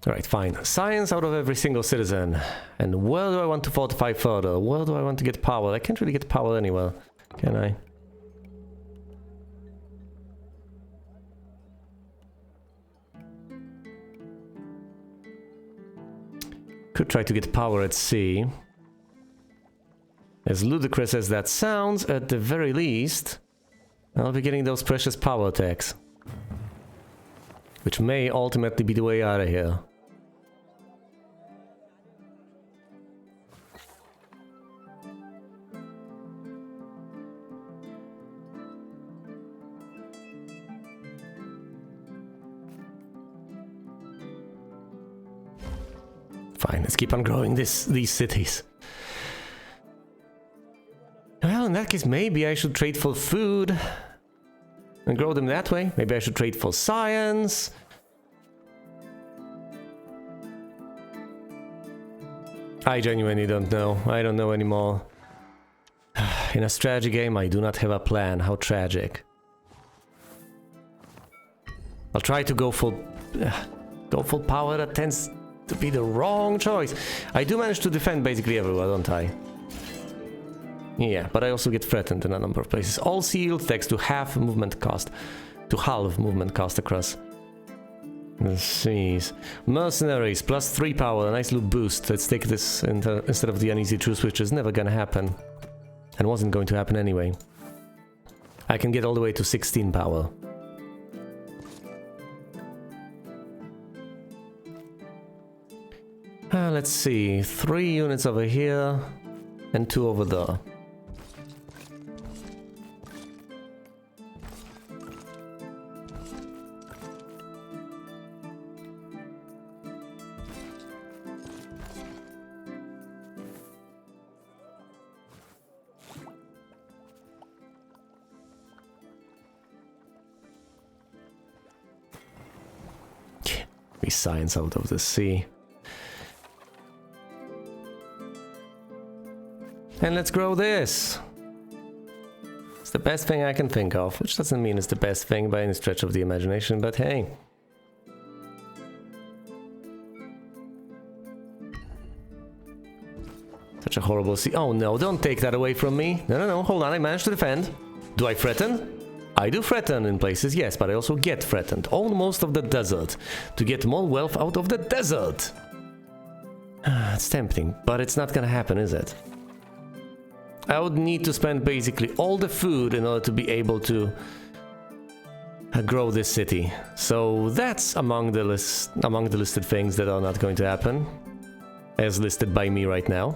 Alright, fine. Science out of every single citizen. And where do I want to fortify further? Where do I want to get power? I can't really get power anywhere, can I? Could try to get power at sea. As ludicrous as that sounds, at the very least, I'll be getting those precious power attacks. Which may ultimately be the way out of here. Fine, let's keep on growing these cities. Well, in that case, maybe I should trade for food and grow them that way. Maybe I should trade for science. I genuinely don't know. I don't know anymore. In a strategy game, I do not have a plan. How tragic. I'll try to go for power. That tends to be the wrong choice. I do manage to defend basically everywhere, don't I? Yeah, but I also get threatened in a number of places. All sealed text to half movement cost. To halve movement cost across. Let's see. Mercenaries, plus 3 power, a nice little boost. Let's take this instead of the uneasy truce, which is never gonna happen. And wasn't going to happen anyway. I can get all the way to 16 power. Let's see. 3 units over here and 2 over there. We science out of the sea. And let's grow this. It's the best thing I can think of, which doesn't mean it's the best thing by any stretch of the imagination, but hey. Such a horrible sea. Oh no, don't take that away from me. No, hold on, I managed to defend. Do I threaten? I do threaten in places, yes, but I also get threatened. Almost of the desert. To get more wealth out of the desert. It's tempting, but it's not gonna happen, is it? I would need to spend basically all the food in order to be able to grow this city. So that's among the listed things that are not going to happen, as listed by me right now.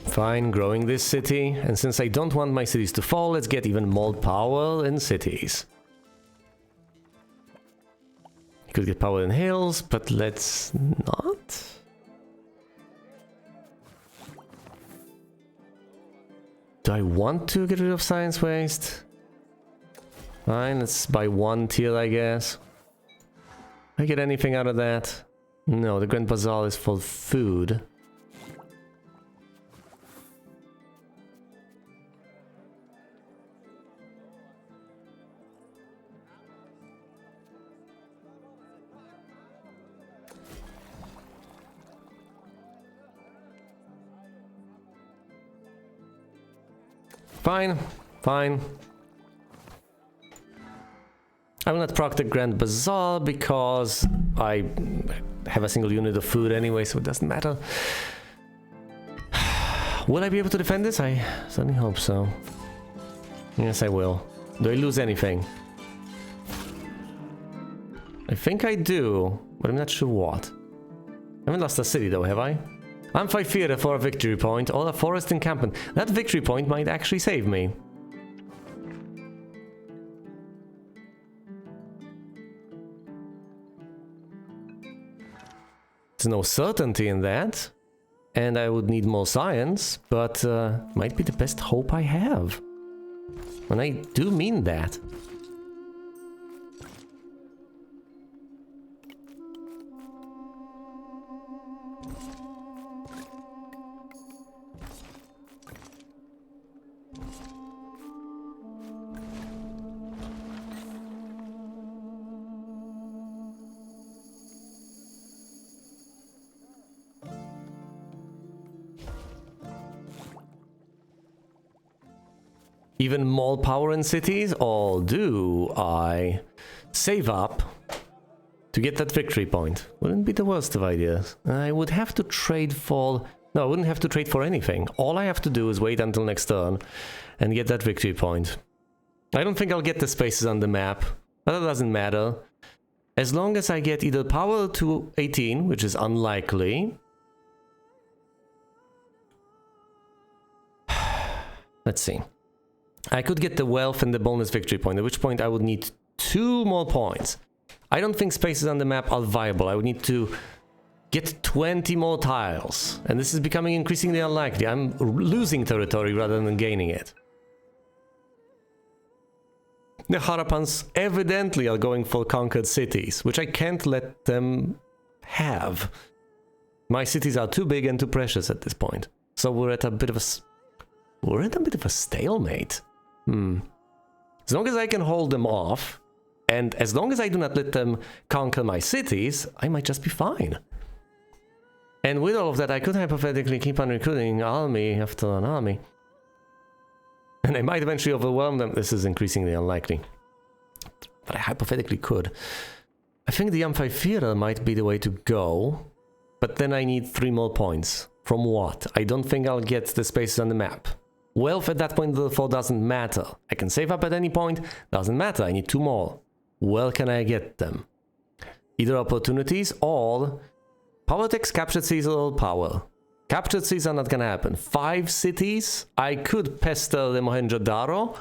Fine, growing this city, and since I don't want my cities to fall, let's get even more power in cities. You could get power in hills, but let's not. Do I want to get rid of science waste? Fine, let's buy 1 tier, I guess. I get anything out of that? No, the Grand Bazaar is for food. Fine, fine. I will not proc the Grand Bazaar because I have a single unit of food anyway, so it doesn't matter. Will I be able to defend this? I certainly hope so. Yes, I will. Do I lose anything? I think I do, but I'm not sure what. I haven't lost a city though, have I? I'm 5 theater for a victory point, or a forest encampment. That victory point might actually save me. There's no certainty in that, and I would need more science, but might be the best hope I have. And I do mean that. Even more power in cities, or do I save up to get that victory point? Wouldn't be the worst of ideas. I would have to trade for... No, I wouldn't have to trade for anything. All I have to do is wait until next turn and get that victory point. I don't think I'll get the spaces on the map, but that doesn't matter. As long as I get either power to 18, which is unlikely. Let's see. I could get the wealth and the bonus victory point, at which point I would need 2 more points. I don't think spaces on the map are viable. I would need to get 20 more tiles. And this is becoming increasingly unlikely. I'm losing territory rather than gaining it. The Harappans evidently are going for conquered cities, which I can't let them have. My cities are too big and too precious at this point. So we're at a bit of a stalemate. As long as I can hold them off, and as long as I do not let them conquer my cities, I might just be fine. And with all of that, I could hypothetically keep on recruiting army after an army. And I might eventually overwhelm them. This is increasingly unlikely. But I hypothetically could. I think the Amphitheater might be the way to go. But then I need 3 more points. From what? I don't think I'll get the spaces on the map. Wealth at that point therefore doesn't matter. I can save up at any point, doesn't matter, I need 2 more. Where can I get them? Either opportunities or politics, captured cities, or power. Captured cities are not gonna happen. 5 cities, I could pester the Mohenjo-Daro,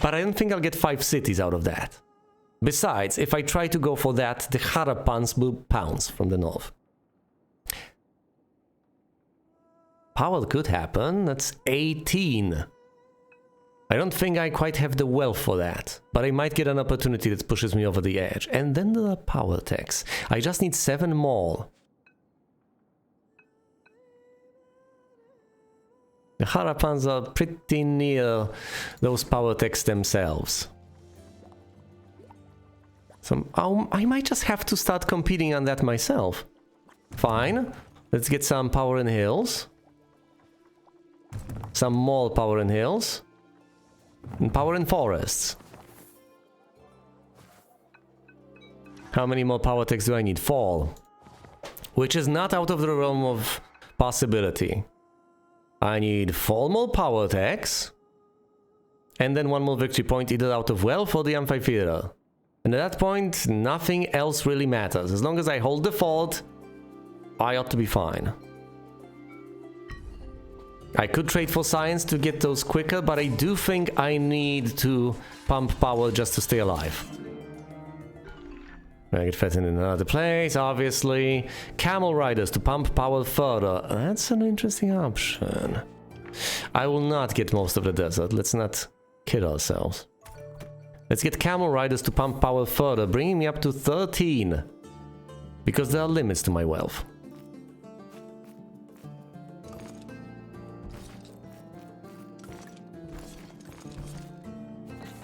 but I don't think I'll get 5 cities out of that. Besides, if I try to go for that, the Harappans will pounce from the north. Power could happen, that's 18. I don't think I quite have the wealth for that, but I might get an opportunity that pushes me over the edge. And then there are power techs. I just need 7 more. The Harappans are pretty near those power techs themselves. So I might just have to start competing on that myself. Fine, let's get some power in hills. Some more power in hills. And power in forests. How many more power techs do I need? 4. Which is not out of the realm of possibility. I need 4 more power techs. And then 1 more victory point either out of wealth or the amphitheater. And at that point, nothing else really matters. As long as I hold the fort, I ought to be fine. I could trade for science to get those quicker, but I do think I need to pump power just to stay alive. I get fed in another place, obviously. Camel riders to pump power further. That's an interesting option. I will not get most of the desert. Let's not kid ourselves. Let's get camel riders to pump power further, bringing me up to 13. Because there are limits to my wealth.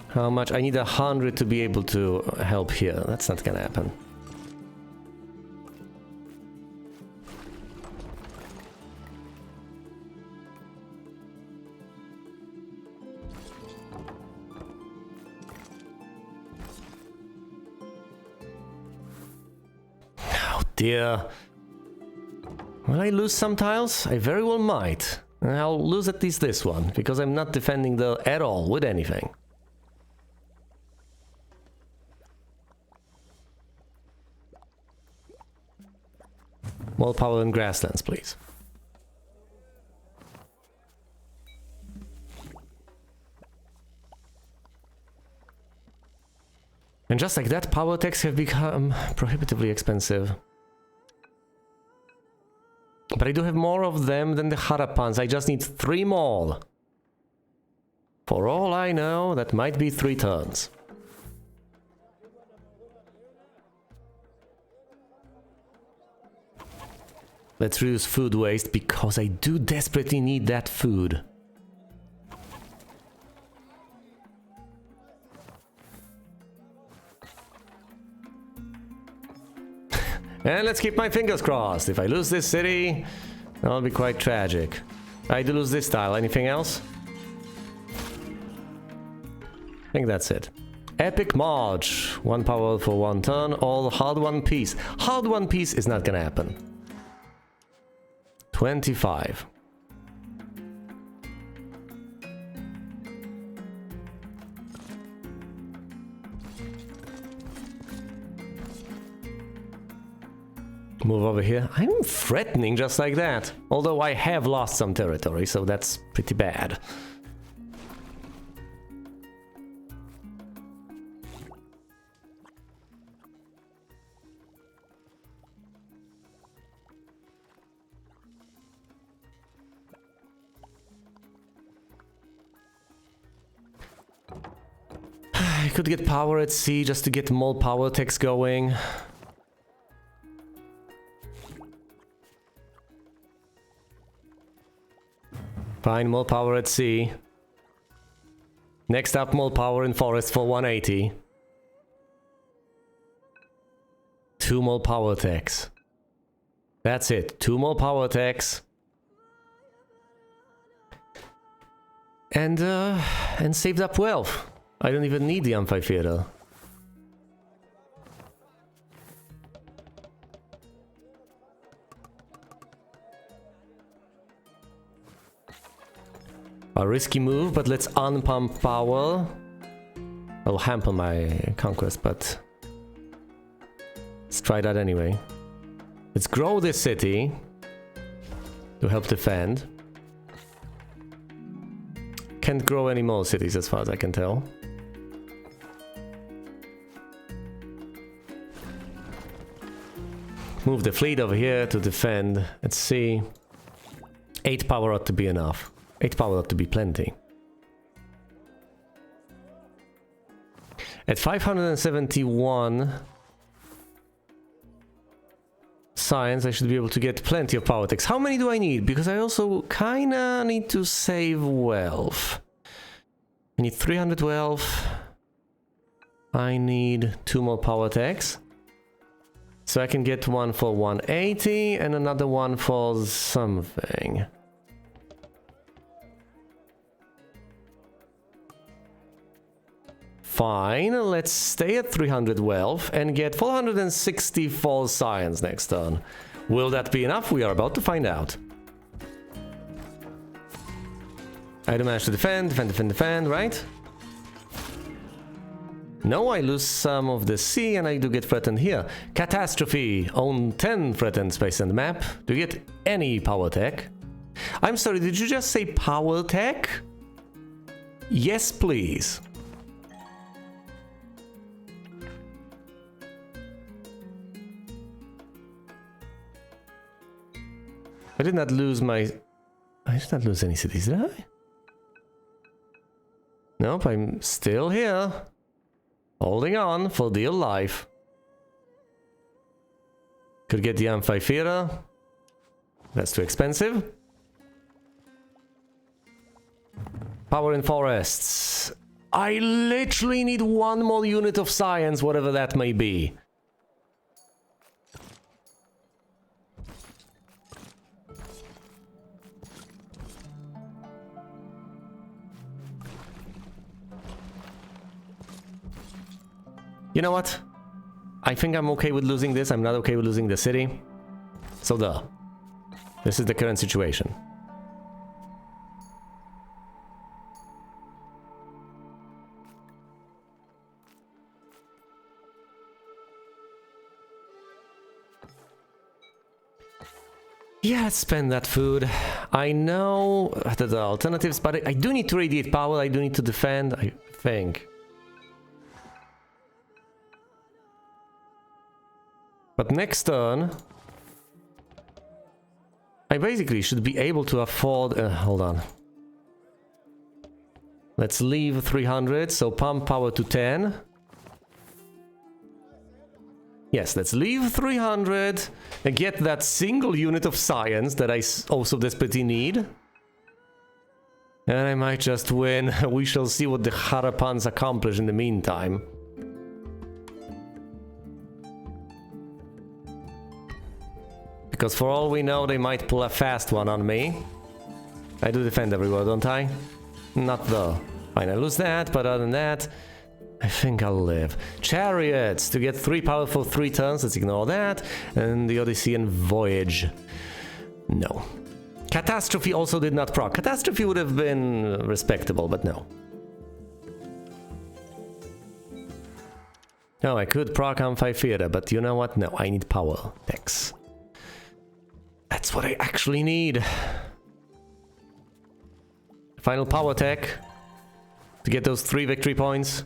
How much? I need 100 to be able to help here. That's not gonna happen. Oh dear. Will I lose some tiles? I very well might. I'll lose at least this one, because I'm not defending the at all with anything. More power and grasslands, please. And just like that, power attacks have become prohibitively expensive. But I do have more of them than the Harappans. I just need 3 more. For all I know, that might be 3 turns. Let's reduce food waste, because I do desperately need that food. And let's keep my fingers crossed. If I lose this city, that'll be quite tragic. I do lose this tile. Anything else? I think that's it. Epic March. 1 power for 1 turn. All hard one piece. Hard one piece is not gonna happen. 25. Move over here. I'm threatening just like that. Although I have lost some territory, so that's pretty bad. I could get power at sea just to get more power attacks going. Fine, more power at sea. Next up, more power in forest for 180. 2 more power attacks. That's it. 2 more power attacks. And saved up wealth. I don't even need the amphitheater. A risky move, but let's unpump power. I'll hamper my conquest, but let's try that anyway. Let's grow this city to help defend. Can't grow any more cities as far as I can tell. Move the fleet over here to defend. Let's see. 8 power ought to be enough. 8 power ought to be plenty. At 571 science, I should be able to get plenty of power attacks. How many do I need? Because I also kinda need to save wealth. I need 300 wealth. I need 2 more power attacks. So I can get one for 180 and another one for something. Fine, let's stay at 300 wealth and get 464 science next turn. Will that be enough? We are about to find out. I do manage to defend, right? No, I lose some of the sea and I do get threatened here. Catastrophe. Own 10 threatened space on the map. Do you get any power tech? I'm sorry, did you just say power tech? Yes, please. I did not lose my I did not lose any cities, did I? Nope, I'm still here. Holding on for dear life. Could get the Amphitheater. That's too expensive. Power in forests. I literally need one more unit of science, whatever that may be. You know what? I think I'm okay with losing this. I'm not okay with losing the city. So duh. This is the current situation. Yeah, let's spend that food. I know the alternatives, but I do need to radiate power. I do need to defend, I think. But next turn, I basically should be able to afford... hold on. Let's leave 300, so pump power to 10. Yes, let's leave 300 and get that single unit of science that I also desperately need. And I might just win. We shall see what the Harappans accomplish in the meantime. Because for all we know, they might pull a fast one on me. I do defend everywhere, don't I? Not though. Fine, I lose that, but other than that, I think I'll live. Chariots! To get 3 power for 3 turns, let's ignore that. And the Odyssean Voyage. No. Catastrophe also did not proc. Catastrophe would have been respectable, but no. No, I could proc Amphitheater, but you know what? No, I need power decks. That's what I actually need. Final power tech to get those 3 victory points.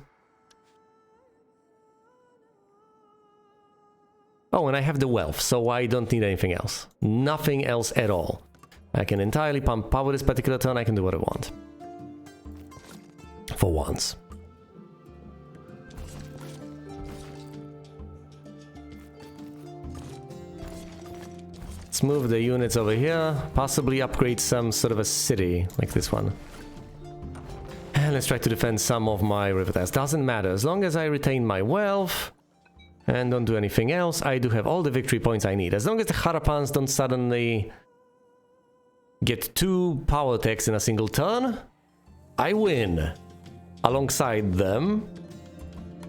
Oh, and I have the wealth, so I don't need anything else. Nothing else at all. I can entirely pump power this particular turn. I can do what I want. For once. Let's move the units over here, possibly upgrade some sort of a city, like this one. And let's try to defend some of my river towns. Doesn't matter, as long as I retain my wealth and don't do anything else, I do have all the victory points I need. As long as the Harappans don't suddenly get 2 power techs in a single turn, I win alongside them.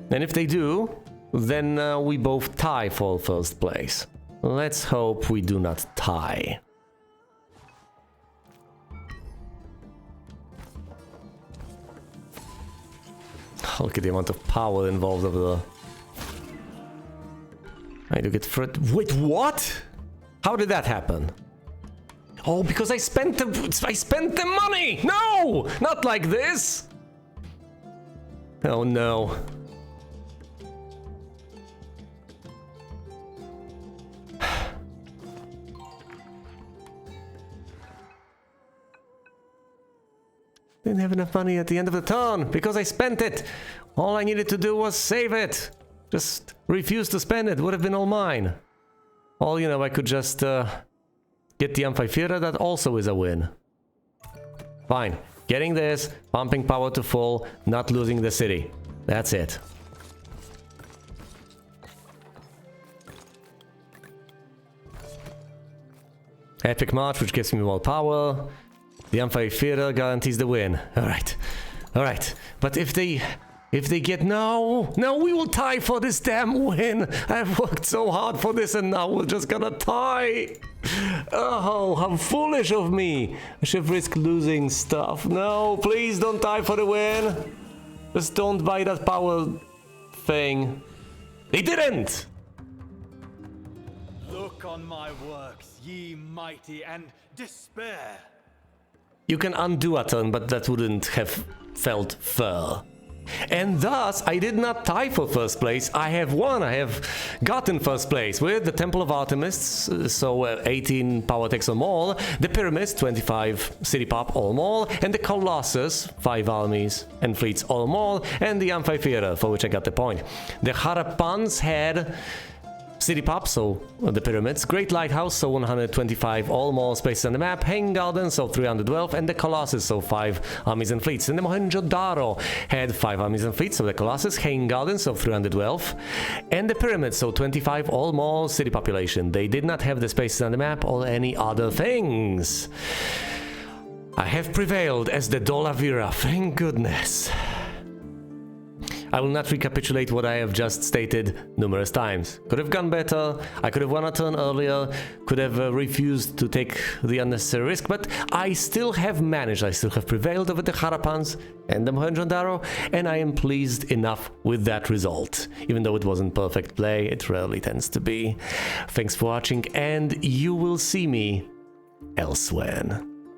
And if they do, then we both tie for first place. Let's hope we do not tie. Look at the amount of power involved over there. I do get fret. Wait, what? How did that happen? Oh, because I spent the money! No! Not like this! Oh no. Didn't have enough money at the end of the turn because I spent it. All I needed to do was save it. Just refuse to spend it. Would have been all mine. All, you know, I could just get the Amphitheater. That also is a win. Fine. Getting this, pumping power to full, not losing the city. That's it. Epic March, which gives me more power. The Amphitheater guarantees the win. Alright. Alright. But if they get... No, we will tie for this damn win. I've worked so hard for this and now we're just gonna tie. Oh, how foolish of me. I should risk losing stuff. No, please don't tie for the win. Just don't buy that power thing. They didn't! Look on my works, ye mighty, and despair. You can undo a turn, but that wouldn't have felt fair. And thus, I did not tie for first place. I have won. I have gotten first place with the Temple of Artemis, so 18 power techs or more, the Pyramids, 25 city pop or more, and the Colossus, 5 armies and fleets or more, and the Amphitheater, for which I got the point. The Harappans had city pop, so the Pyramids, Great Lighthouse, so 125 all more spaces on the map, Hanging Garden, so 312, and the Colossus, so 5 armies and fleets. And the Mohenjo-Daro had 5 armies and fleets, so the Colossus, Hanging Garden, so 312, and the Pyramids, so 25 all more city population. They did not have the spaces on the map or any other things. I have prevailed as the Dholavira, thank goodness. I will not recapitulate what I have just stated numerous times. Could have gone better, I could have won a turn earlier, could have refused to take the unnecessary risk, but I still have managed, I still have prevailed over the Harappans and the Mohenjo-Daro, and I am pleased enough with that result. Even though it wasn't perfect play, it rarely tends to be. Thanks for watching, and you will see me elsewhere.